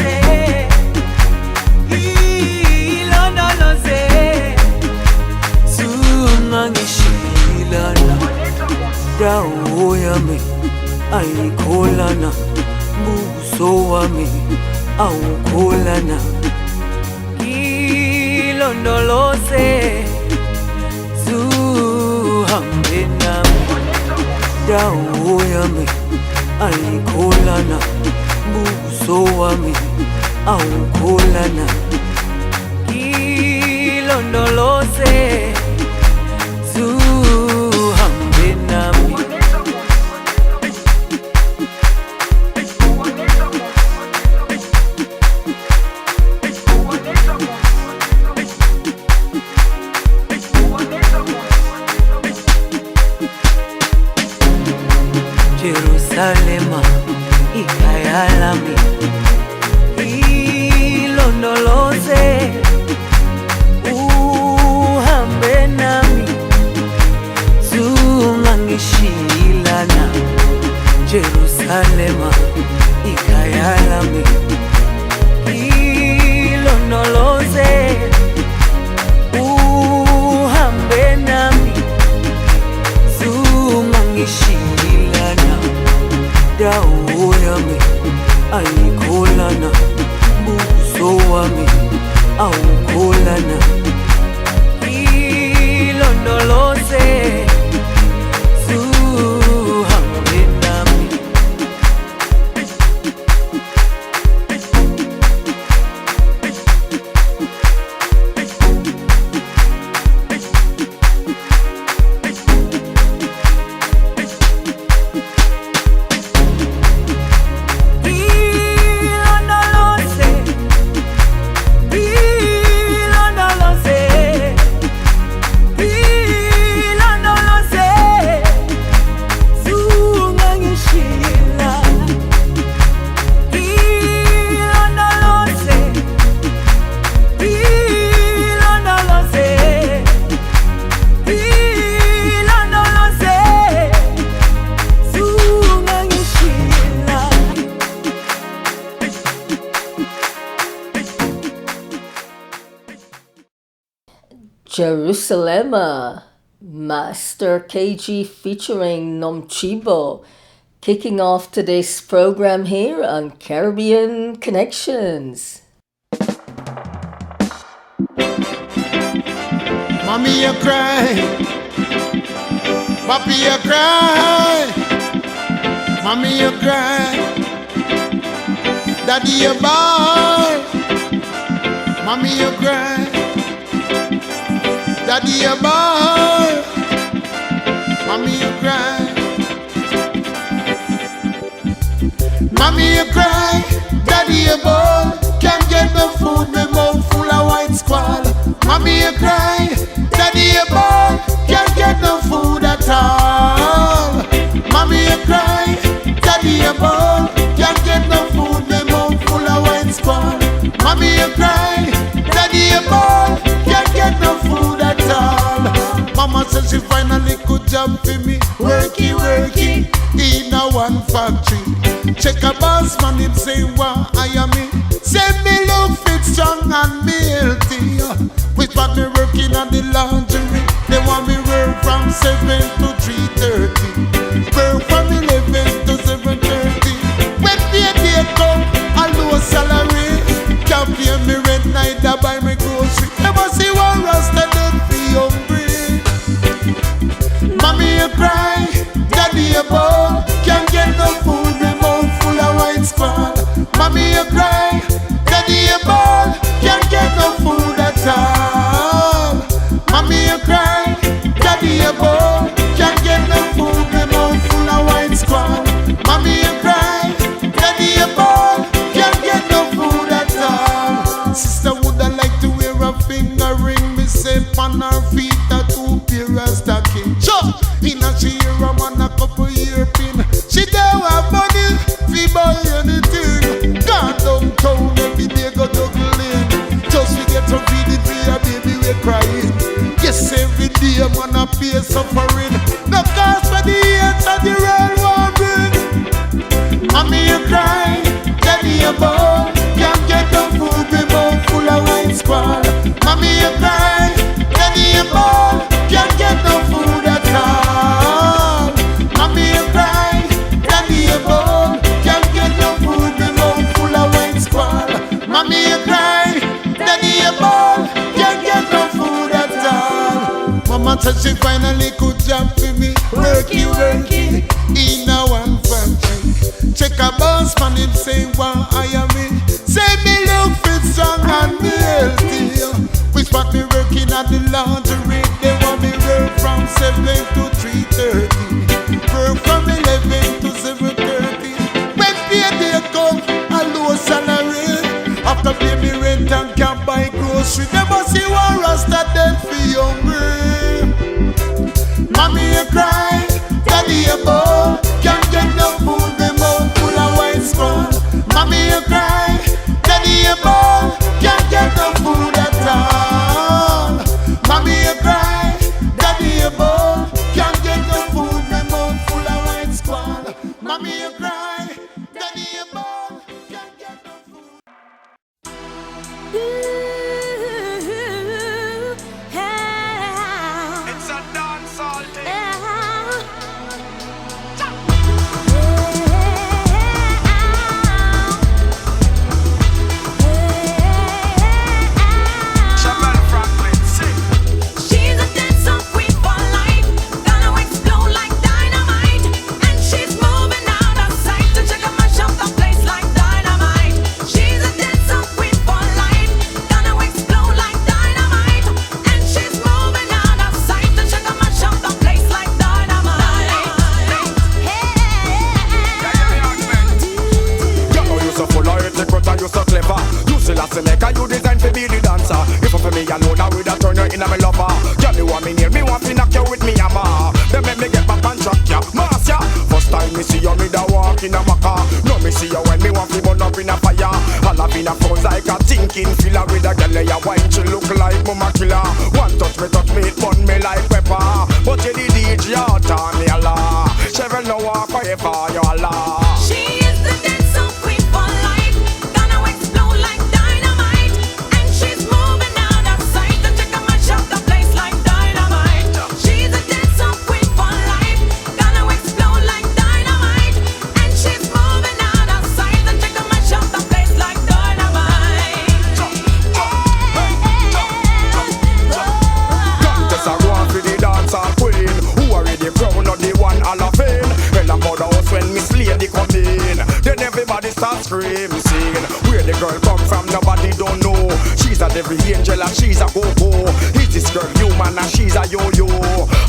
dawo yami ayikholana, buso wami awukholana. Ilondoloze zuhambe nami, dawo yami ayikholana, buso wami awukholana. Ilondoloze zuhambe nami. Jerusalema ikayalami, ilondoloze uhambe nami, zungangishilana. Jerusalema ikayalami, ilondoloze uhambe nami, zungangishilana. Dawo yami ayikholana, buso wami awukholana. Ilondoloze zuhambe nami. Jerusalema, Master KG featuring Nomchibo, kicking off today's program here on Caribbean Connections. Mommy, you cry. Papi, you cry. Mommy, you cry. Daddy, you ball. Mommy, you cry. Daddy, you ball. Mommy, you cry. Mommy, you cry. Daddy, you ball. Can't get no food, my mouth full of white squall. Mommy, you cry. Daddy, you ball. Can't get no food at all. Mommy, you cry. Daddy, you ball. Can't get no food, my mouth full of white squall. Mommy, you cry. Daddy, you ball. Can't get no food at all. Mama says she finally could job for me. Worky, worky, in a one factory. Check a boss man, him say, what I am me. Say me look fit strong and me healthy. Which part me working at the laundry. They want me work from 7 to 3:30. Work from 11 to 7:30. When payday come, a low salary. Can't pay me rent, neither buy me grocery. Never see one rasta dead for hungry. Mommy, you cry. Daddy, you ball. Can't get no food, my mouth full of white squall. Mommy, you cry. Daddy, you ball. Can't get no food at all. Mommy, you cry. Daddy, you ball. Can't get no food, my mouth full of white squall. Mommy, you cry. Daddy, you ball. Can't get no food at all. Sister woulda like to wear a finger ring. Me say on her feet a 2 pair of stocking. Sure, in a she hear a man a couple ear pin. She don't have money, fi buy anything. Gone downtown every day go juggling. Just we get some feed it for a baby we crying. Yes, every day man a pay suffering. No cause for the hate of the real war bring. Mommy, you cry. Daddy, you ball. Can't get no food, me mouth full of white squall. Mommy, you cry. Daddy, you ball. Can't get no food at all. So she finally could jump for me. Worky, worky, in a one function. Check a boss man, him say, wow, I am in. Say me look fit strong and me healthy. We spot me working at the laundry. They want me work from 7 to 3:30. Work from 11 to 7:30. When payday come, a low salary. After pay me rent and can't buy grocery. They must see one rasta dead for hungry. Mommy you cry, daddy you ball. Can't get no food, the mouth full of white scroll. Mommy you cry, daddy you ball. Can't get no food at all. Mommy you cry, daddy you ball. Can't get no food, the mouth full of white squall. Mommy you cry, daddy you ball. Can't get no food. It's a dancehall thing. She's a dancehall queen for life, gonna explode like dynamite, and she's moving out of sight to check out my shop, the place like dynamite. She's a dancehall queen for life, gonna explode like dynamite, and she's moving out of sight to check out my shop, the place like dynamite. You know you so full of it, but you so clever. You still have to make a you design to be the dancer. If for me alone, I would have turned you in a me lover. Girl, you want me near me, want to knock you with me hammer. Then make me get back and track ya, mass ya. First time me see you, me da walk in a maca. No me see you when me want to burn up in a fire. All up in a phones like a thinking filler with a girl ya wine, she look like mama killer. One touch me, it burn me like pepper. But you the DJ out on me Allah. She will no walk forever, you Allah. She is the dancehall queen for life, gonna explode like dynamite, and she's moving out of sight to check out my shop, the place like dynamite. She's a dancehall queen for life, gonna explode like dynamite, and she's moving out of sight to check out my shop, the place like dynamite. Contest a go on for the dancehall queen, who already crowned on the one all of fame. Well, I'm about the house when Miss Lady come in. Then everybody starts screaming, singing. Where the girl come from, nobody don't know. She's a devil angel and she's a go-go. Is this girl human and she's a yo-yo?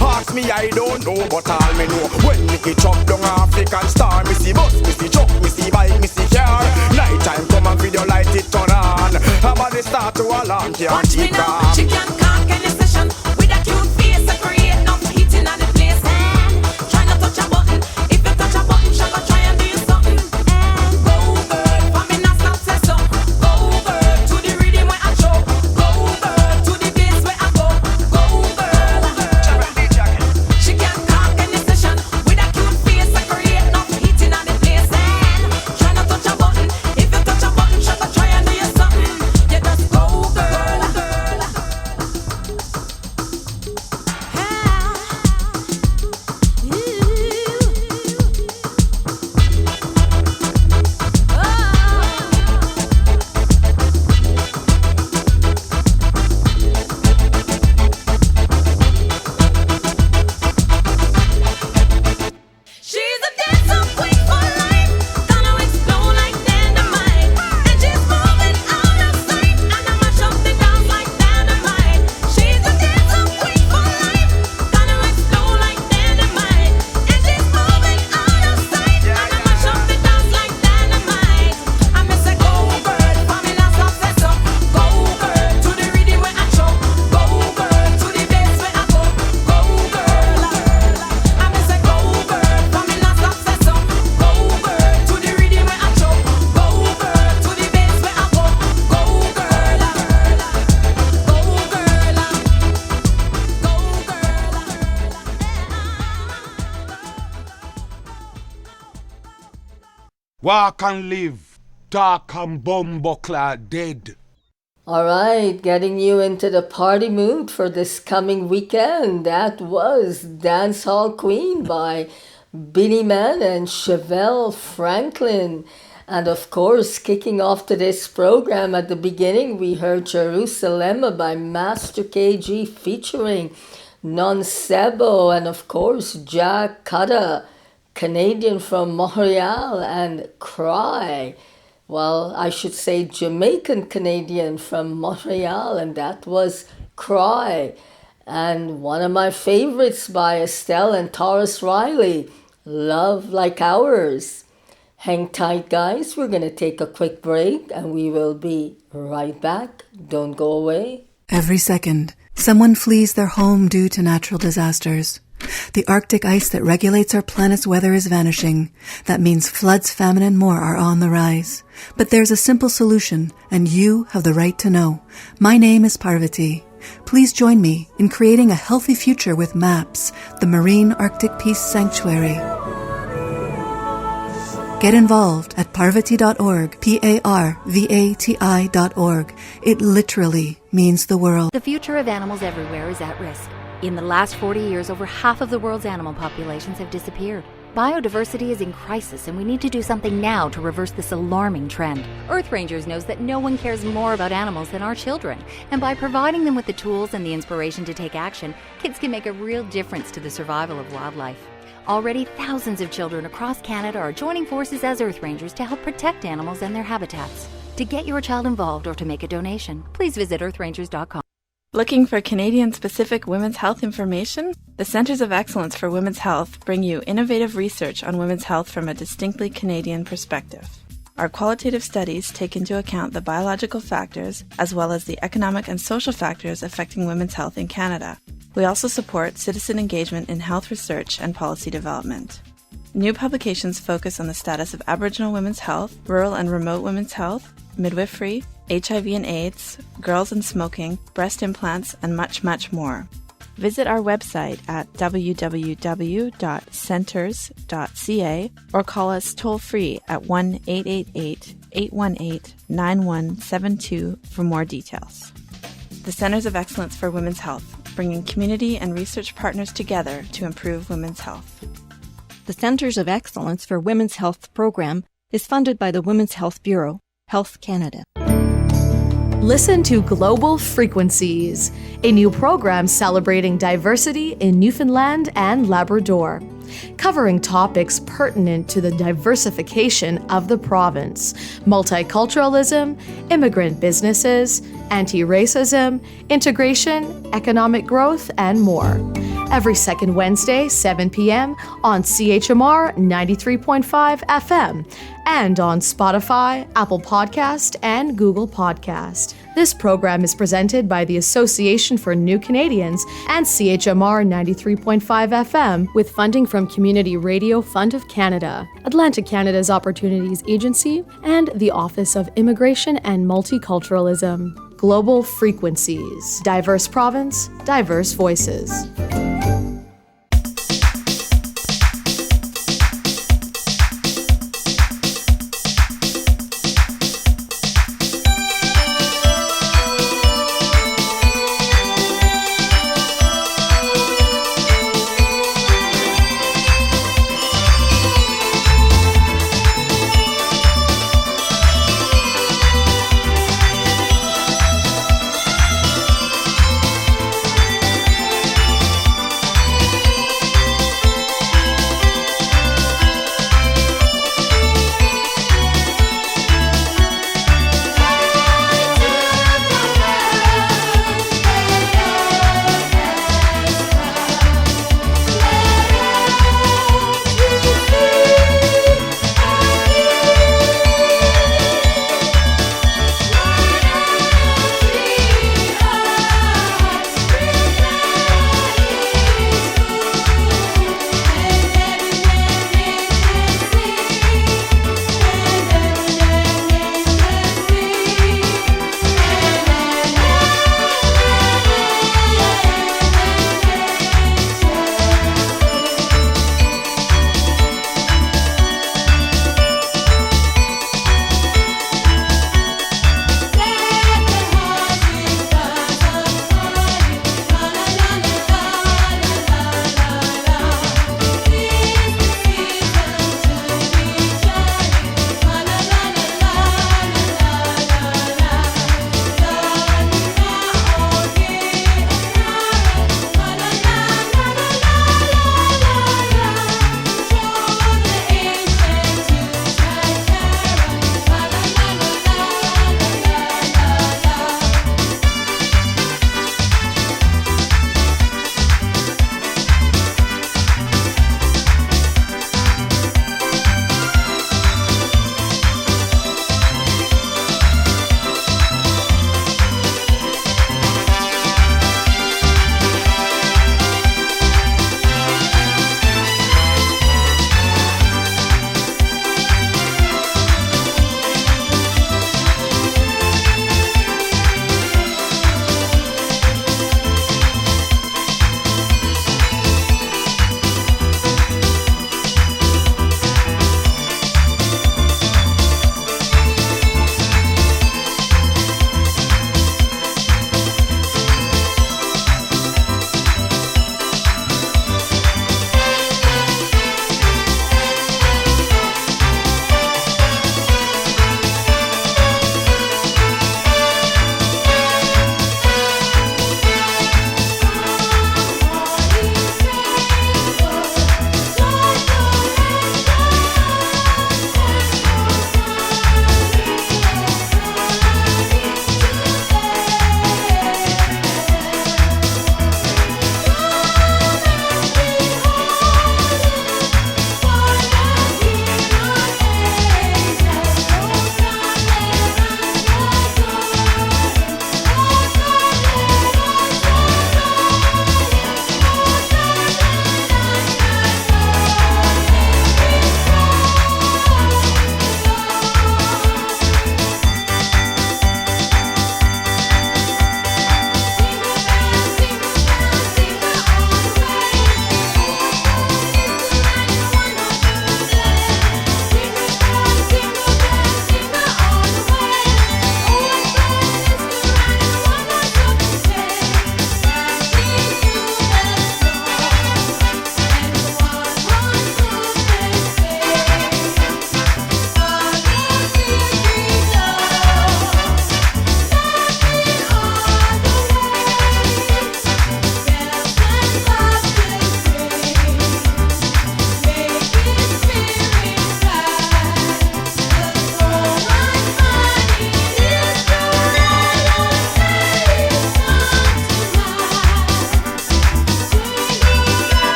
Ask me, I don't know, but all me know. When Nicky chop down African star, me see bus, me see truck, me see bike, me see car. Night time come and video light it turn on. Her body start to alarm, can't Watch me keep now, calm. she can cock any session with a cute face, I create no heat in the place. And try not touch a button. If you touch a button, she go try and do you something. And go girl, for me not stop say so. Go girl, to the rhythm where I show. Go girl, to the bass where I go. Go girl. She can cock any session with a cute face, I create no heat in the place. And try not touch a button. If you touch a button, she go try and do you something. You just go girl. She's a dancehall queen for life, gonna explode like dynamite, and she's moving out of sight, and I'ma mash up the dance like dynamite. She's a dancehall queen for life, gonna explode like dynamite, and she's moving out of sight, and I'ma mash up the dance like dynamite. I miss a go girl, for me not stop say so. Go girl, to the rhythm where I show. Go girl, to the bass where I go. Go girl, I miss a go girl, for me not stop say so. Go girl, to the rhythm where I show. Go girl, to the bass where I go. Go girl, go girl, Walk and live, dark and bumbuckler dead. All right, getting you into the party mood for this coming weekend. That was Dancehall Queen by Beanie Man and Chevelle Franklin. And of course, kicking off today's program at the beginning, we heard Jerusalem by Master KG featuring Non Sebo, and of course Jack Cutter, Canadian from Montreal, and Cry. Well, I should say Jamaican Canadian from Montreal, and that was Cry. And one of my favorites by Estelle and Taurus Riley, Love Like Ours. Hang tight, guys. We're going to take a quick break and we will be right back. Don't go away. Every second, someone flees their home due to natural disasters. The Arctic ice that regulates our planet's weather is vanishing. That means floods, famine, and more are on the rise. But there's a simple solution, and you have the right to know. My name is Parvati. Please join me in creating a healthy future with MAPS, the Marine Arctic Peace Sanctuary. Get involved at parvati.org, Parvati.org. It literally means the world. The future of animals everywhere is at risk. In the last 40 years, over half of the world's animal populations have disappeared. Biodiversity is in crisis, and we need to do something now to reverse this alarming trend. Earth Rangers knows that no one cares more about animals than our children, and by providing them with the tools and the inspiration to take action, kids can make a real difference to the survival of wildlife. Already, thousands of children across Canada are joining forces as Earth Rangers to help protect animals and their habitats. To get your child involved or to make a donation, please visit earthrangers.com. Looking for Canadian-specific women's health information? The Centres of Excellence for Women's Health bring you innovative research on women's health from a distinctly Canadian perspective. Our qualitative studies take into account the biological factors as well as the economic and social factors affecting women's health in Canada. We also support citizen engagement in health research and policy development. New publications focus on the status of Aboriginal women's health, rural and remote women's health, midwifery, HIV and AIDS, girls and smoking, breast implants, and much, much more. Visit our website at www.centers.ca or call us toll-free at 1-888-818-9172 for more details. The Centers of Excellence for Women's Health, bringing community and research partners together to improve women's health. The Centers of Excellence for Women's Health program is funded by the Women's Health Bureau, Health Canada. Listen to Global Frequencies, a new program celebrating diversity in Newfoundland and Labrador, covering topics pertinent to the diversification of the province, multiculturalism, immigrant businesses, anti-racism, integration, economic growth, and more. Every second Wednesday, 7 p.m. on CHMR 93.5 FM and on Spotify, Apple Podcast, and Google Podcast. This program is presented by the Association for New Canadians and CHMR 93.5 FM with funding from Community Radio Fund of Canada, Atlantic Canada's Opportunities Agency, and the Office of Immigration and Multiculturalism. Global Frequencies. Diverse province, diverse voices.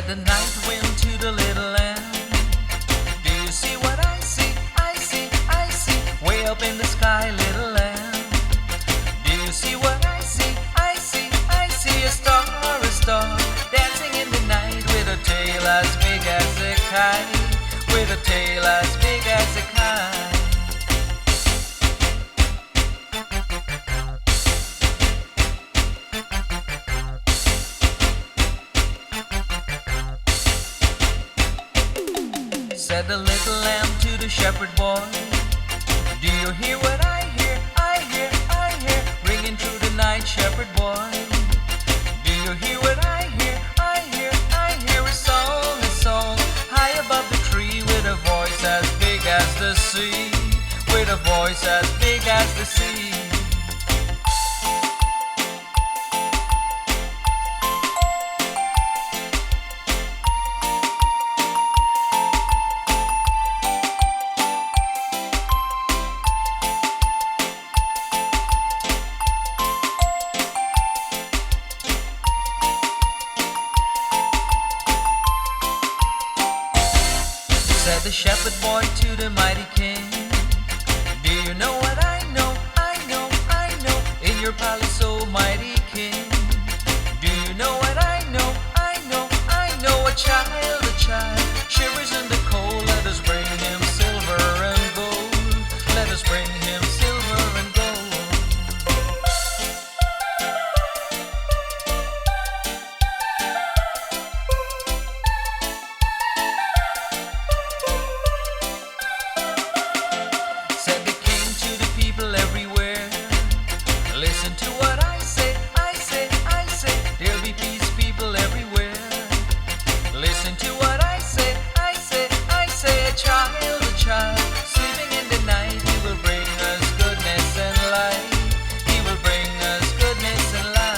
Said the night wind to the little lamb, do you see what I see? I see, I see, way up in the sky, little lamb. Do you see what I see? I see, I see, a star, dancing in the night with a tail as big as a kite, with a tail as big as a kite. Said the little lamb to the shepherd boy, do you hear what I hear? I hear, I hear, ringing through the night, shepherd boy. Do you hear what I hear? I hear, I hear, a song, high above the tree, with a voice as big as the sea, with a voice as big as the sea. Said the shepherd boy to the mighty king, do you know what I know? I know, I know, in your palace, oh mighty king. Do you know what I know? I know, I know, a child shivers in the cold. Let us bring him silver and gold. Let us bring him silver and gold. Said the king to the people everywhere, listen to what I say, I say, I say, there'll be peace, people everywhere. Listen to what I say, I say, I say, a child, sleeping in the night, he will bring us goodness and light. He will bring us goodness and light.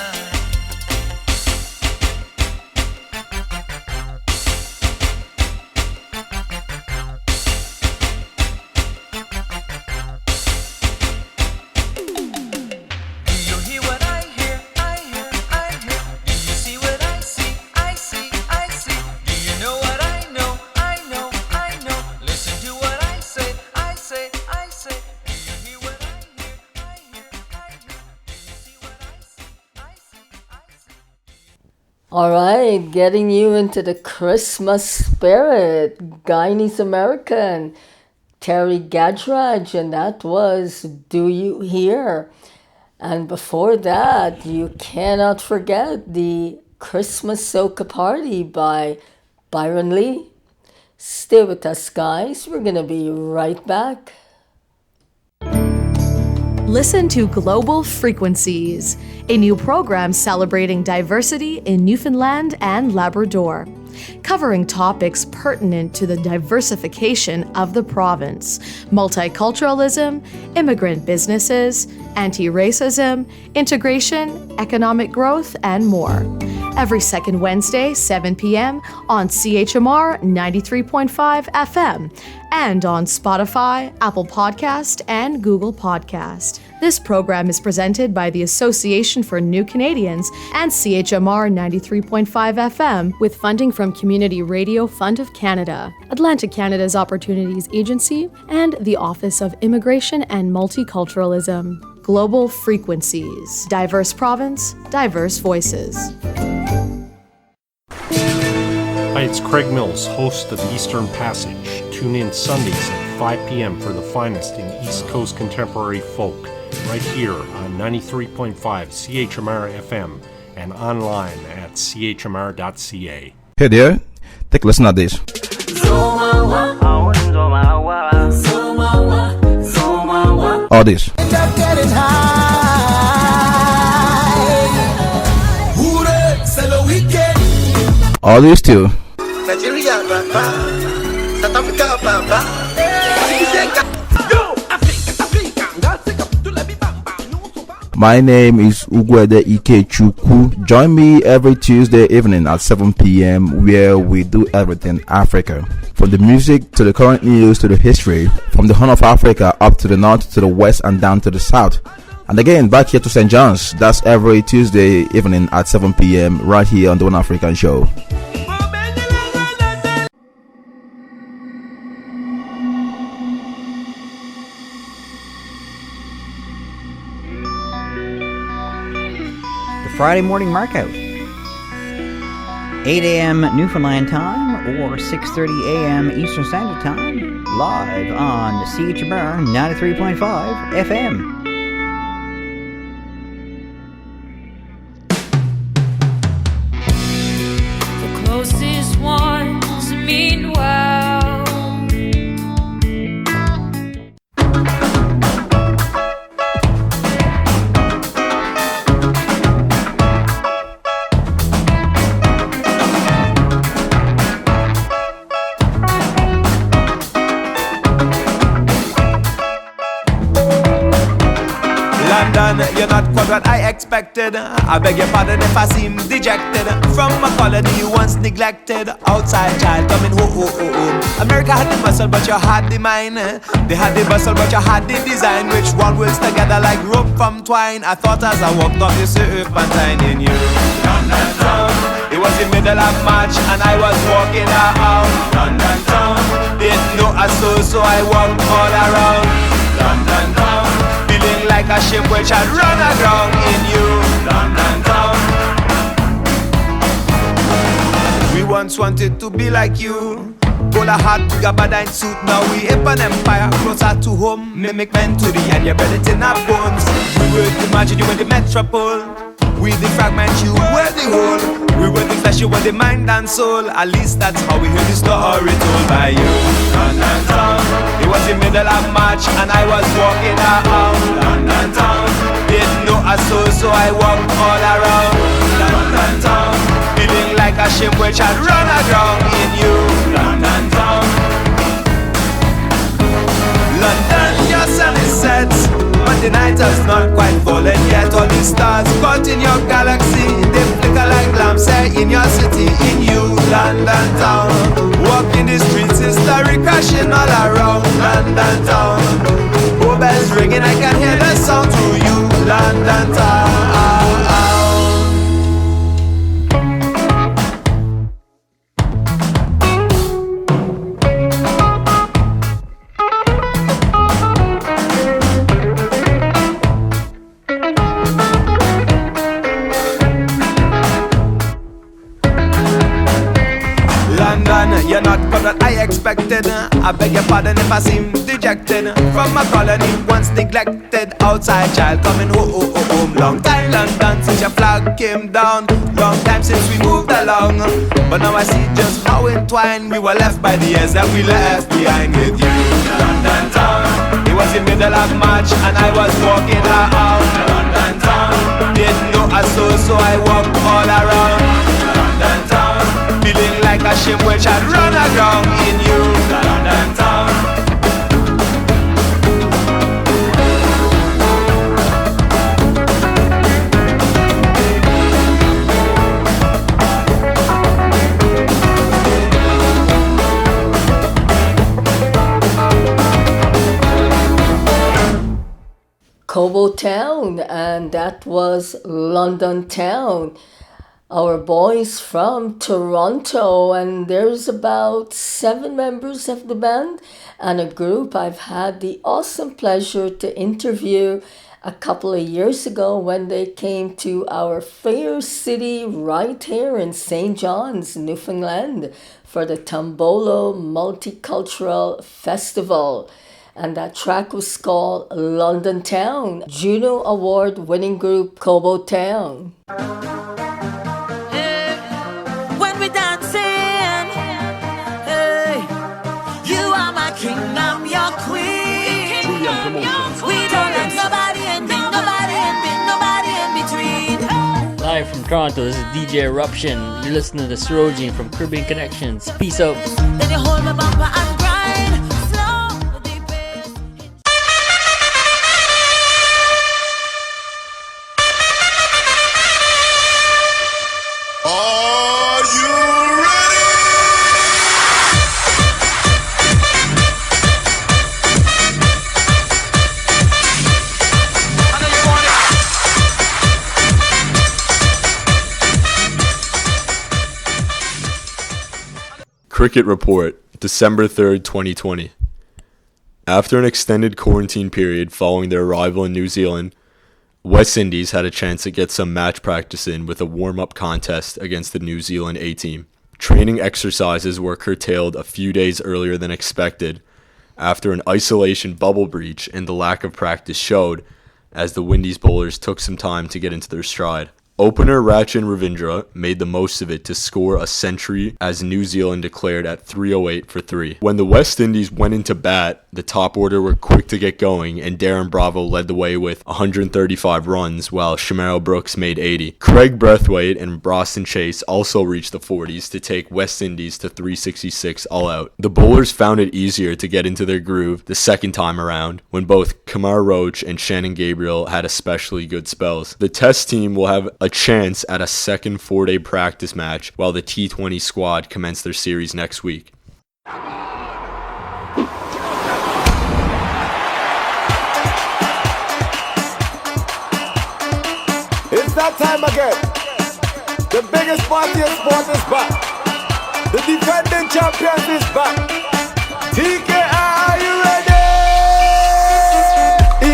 Do you hear what I hear? I hear, I hear. Do you see what I see? I see, I see. Do you know what I know? I know, I know. Listen to what I say, I say, I say. Do you hear what I hear? I hear, I hear. Do you see what I see? I see, I see. All right, getting you into the Christmas spirit. Guyanese American, Terry Gadraj, and that was Do You Hear? And before that, you cannot forget the Christmas Soca Party by Byron Lee. Stay with us, guys. We're going to be right back. Listen to Global Frequencies, a new program celebrating diversity in Newfoundland and Labrador, covering topics pertinent to the diversification of the province, multiculturalism, immigrant businesses, anti-racism, integration, economic growth, and more. Every second Wednesday, 7 p.m. on CHMR 93.5 FM and on Spotify, Apple Podcast, and Google Podcast. This program is presented by the Association for New Canadians and CHMR 93.5 FM with funding from Community Radio Fund of Canada, Atlantic Canada's Opportunities Agency, and the Office of Immigration and Multiculturalism. Global Frequencies. Diverse province, diverse voices. Hi, it's Craig Mills, host of Eastern Passage. Tune in Sundays at 5 p.m. for the finest in East Coast contemporary folk, right here on 93.5 CHMR FM and online at chmr.ca. Hey there, take a listen at this. All this. All this too. My name is Ugwede Ikechukwu. Join me every Tuesday evening at 7 p.m. where we do everything Africa. From the music to the current news to the history, from the Horn of Africa up to the north to the west and down to the south. And again, back here to St. John's, that's every Tuesday evening at 7 p.m. right here on the One African Show. Friday morning markout. 8 a.m. Newfoundland time or 6:30 a.m. Eastern Standard Time, live on CHMR 93.5 FM. Closest ones, meanwhile. London, you're not quite what I expected. I beg your pardon if I seem dejected. From a colony you once neglected. Outside child coming home. America had the muscle but you had the mind. They had the bustle but you had the design. Which one wills together like rope from twine. I thought as I walked up the serpentine in you. London town. It was the middle of March and I was walking out. London town. Didn't know a soul so I walked all around. London town. Feeling like a ship which had run aground in you, London town. We once wanted to be like you. Bowler hat, gabardine suit, now we ape an empire closer to home. Mimic mentally and you build it in our bones. We would imagine you in the metropole. We the fragment, you were the whole. We were the flesh, you were the mind and soul. At least that's how we hear the story told by you, London town. It was the middle of March and I was walking out, London town. Didn't know a soul so I walked all around, London town. Feeling like a ship which had run aground in you, London town. London, your sun is set, but the night has not quite fallen yet. All the stars caught in your galaxy, they flicker like lamps in your city, in you, London town. Walking the streets, history crashing all around, London town. Oh, bells ringing, I can hear the sound through you, London town. You're not what I expected. I beg your pardon if I seem dejected. From a colony once neglected. Outside child coming home. Long time London since your flag came down. Long time since we moved along. But now I see just how entwined we were left by the years that we left behind with you, London town. It was the middle of March and I was walking out, London town. Didn't know a soul so I walked all around, London town. Feeling like a ship which had run aground in you, London town. Cobo Town, and that was London Town. Our boys from Toronto, and there's about 7 members of the band and a group I've had the awesome pleasure to interview a couple of years ago when they came to our fair city right here in St. John's, Newfoundland for the Tombolo Multicultural Festival. And that track was called London Town, Juno Award winning group Cobo Town. When we dancing, hey, you are my king, I'm your queen. We don't have nobody in between. Live from Toronto, this is DJ Eruption. You're listening to Sarojini from Caribbean Connections. Peace out. Then you hold my bumper and grind. Cricket Report, December 3rd, 2020. After an extended quarantine period following their arrival in New Zealand, West Indies had a chance to get some match practice in with a warm-up contest against the New Zealand A-team. Training exercises were curtailed a few days earlier than expected after an isolation bubble breach, and the lack of practice showed as the Windies bowlers took some time to get into their stride. Opener Rachin Ravindra made the most of it to score a century as New Zealand declared at 308 for 3. When the West Indies went into bat, the top order were quick to get going, and Darren Bravo led the way with 135 runs, while Shamaro Brooks made 80. Craig Brathwaite and Boston Chase also reached the 40s to take West Indies to 366 all out. The bowlers found it easier to get into their groove the second time around, when both Kamar Roach and Shannon Gabriel had especially good spells. The Test team will have a chance at a second 4-day practice match, while the T20 squad commence their series next week. It's that time again. The biggest party in sport is back. The defending champions is back. TK, are you ready?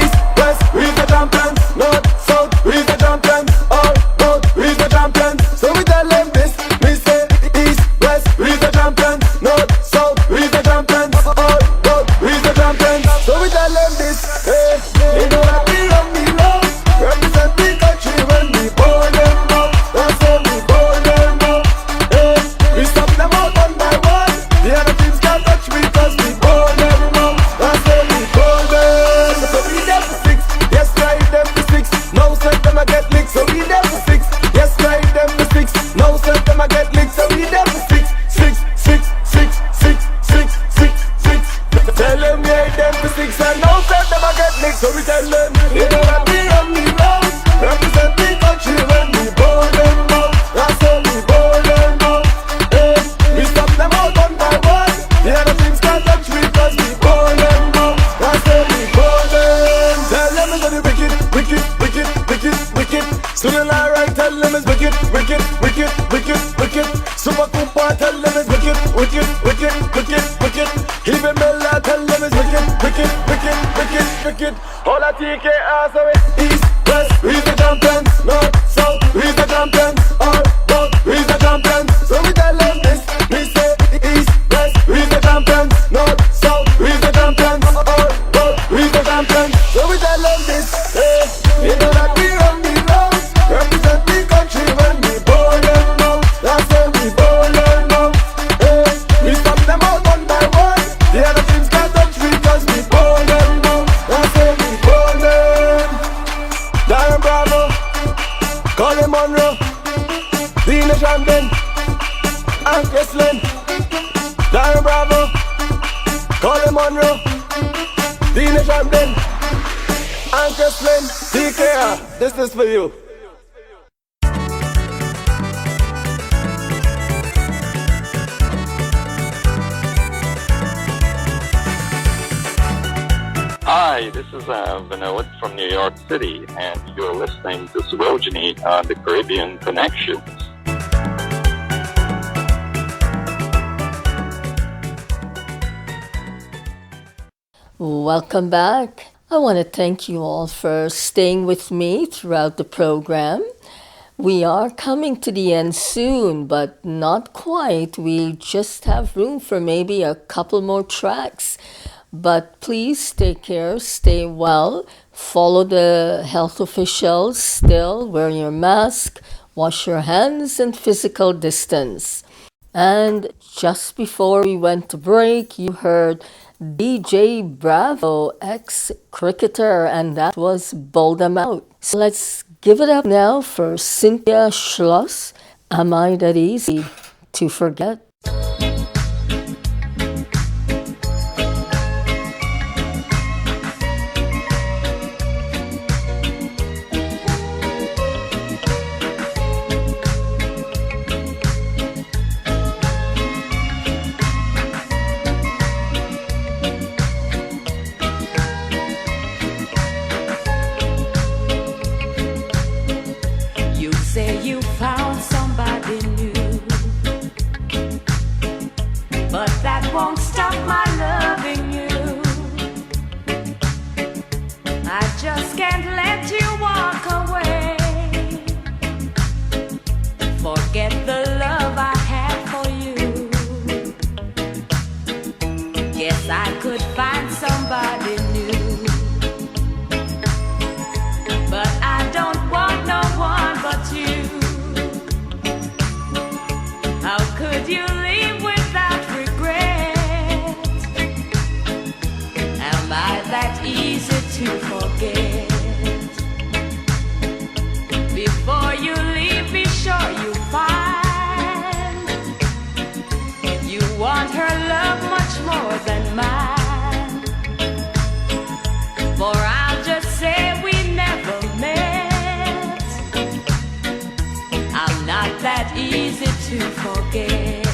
East, West, we're the champions. North, South, we're the champions. All road, we're the champions. So we tell them this. We say East, West, we're the champions. North, South, we're the champions. All road, we're the champions. So we tell them this. Hey, you know that we run the road. Represent the country when we bowl them up. That's how we bowl them up. Hey, we stop them out one by one. The other teams can't touch me cause we bowl them up. That's how we bowl them. So we there for 6. Yes, right them for 6. No set them I get licked. So we there for 6. Yes, right them for 6. No set them I get licked. So we there for 6. 6, 6, 6, 6, 6, 6, 6. Tell them we ain't them for 6 and no set them I get licked. So we tell them you know that we run the road. Represent the country when we bowl them out. That's how we bowl them out. Hey, we stop them out one by one. The other teams can't touch me cause we bowl them out. That's how we bowl them. Tell them it's the wicked, wicked, wicked, wicked, wicked. Soon and alright, tell them it's wicked, wicked, wicked, wicked, wicked. Super Kumpa, tell them it's wicked, wicked, wicked, wicked, wicked. Even Miller, tell them it's wicked, wicked, wicked, wicked, wicked. All I take it as a East, West, we're the champions. North, South, we're the champions. All road, we're the champions. So we tell them this. We say East, West, we're the champions. North, South, we're the champions. All road, we're the champions. So we tell them this. Hey, you know that we run the road. Represent the country when we bowl them out. That's how we bowl them out. Hey, we stop them out one by one. The other teams can't touch me cause we bowl them out. That's how we bowl them. Darren Bravo, Colin Monroe, Dina Shamden, and Chrislin. Darren Bravo, Colin Monroe, Dina Shamden, and Chrislin. TKR, this is for you. Hi, this is Vinod from New York City, and you're listening to Sarojini on the Caribbean Connections. Welcome back. I want to thank you all for staying with me throughout the program. We are coming to the end soon, but not quite. We just have room for maybe a couple more tracks. But please take care, stay well, follow the health officials still, wear your mask, wash your hands, and physical distance. And just before we went to break, you heard DJ Bravo, ex-cricketer, and that was Bowl Them Out. So let's give it up now for Cynthia Schloss, Am I That Easy to Forget? You say you found somebody new. you leave without regret? Am I that easy to forget? Before you leave, be sure you find you want her love much more than mine. For I'll just say we never met. I'm not that easy to forget.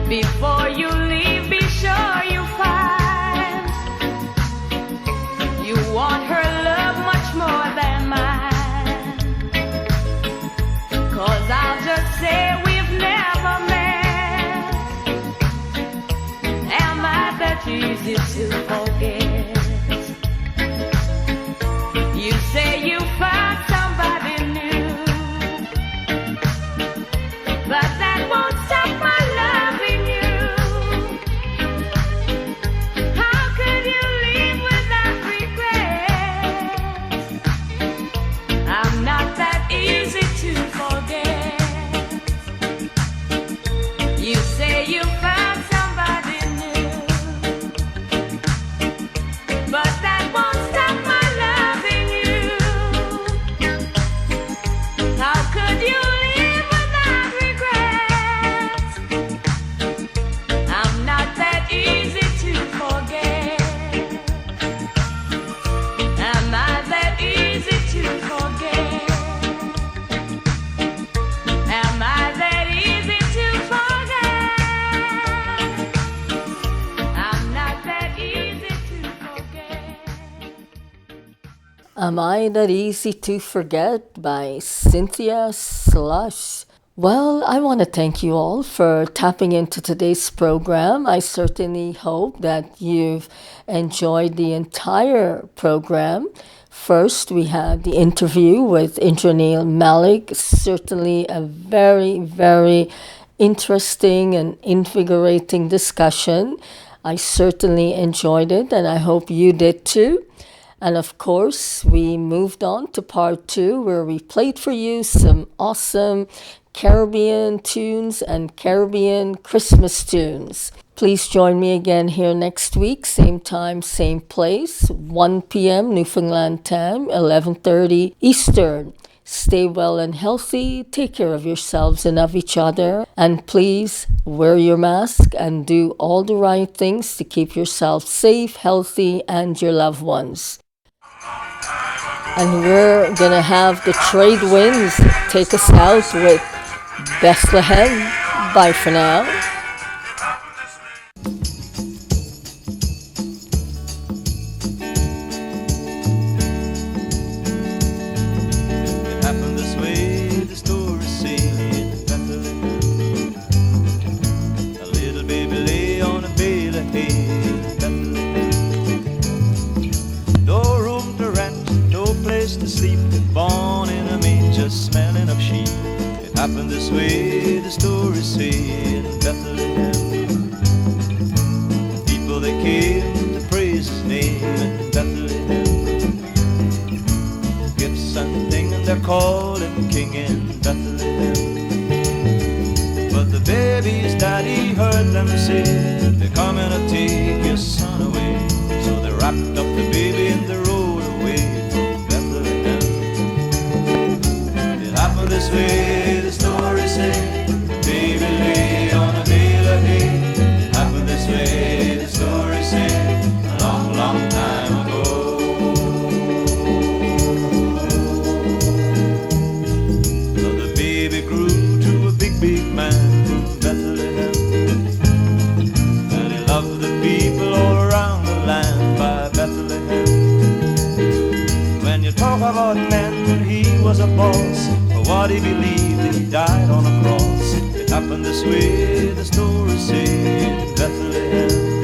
Before you leave, be sure you find you want her love much more than mine. 'Cause I'll just say we've never met. Am I that easy to forget? You say you found somebody new, but that won't stop my loving you. How could you leave without regret? I'm not that easy to forget. You say you found somebody new, but that won't stop my loving you. How could you leave without regret? I'm not that easy to forget. Am I that easy to forget? Am I that easy to forget? I'm not that easy to forget. Am I That Easy to Forget by Cynthia Slush. Well, I want to thank you all for tapping into today's program. I certainly hope that you've enjoyed the entire program. First, we had the interview with Indranil Malik, certainly a very, very interesting and invigorating discussion. I certainly enjoyed it, and I hope you did too. And of course, we moved on to part 2, where we played for you some awesome Caribbean tunes and Caribbean Christmas tunes. Please join me again here next week, same time, same place, 1 p.m. Newfoundland time, 11:30 Eastern. Stay well and healthy, take care of yourselves and of each other, and please wear your mask and do all the right things to keep yourself safe, healthy, and your loved ones. And we're going to have the trade winds take us out with Bethlehem. Bye for now. It happened this way, the story said, Bethlehem. A little baby lay on a bale of hay, Bethlehem. No room to rent, no place to sleep, born in a manger smelling of sheep. It happened this way, the story said, Bethlehem. People they came to praise his name in Bethlehem. Gifts and things and they're calling king in Bethlehem. But the baby's daddy heard them say, they're coming to take your son away. So they wrapped up the baby and they rode away from Bethlehem. It happened this way, the story said, baby lay on a bale of hay. It happened this way, the story said, a long, long time ago. So the baby grew to a big, big man in Bethlehem. And he loved the people all around the land by Bethlehem. When you talk about men, he was a boss. For what he believed, he died on a cross. It happened this way, the story said, in Bethlehem.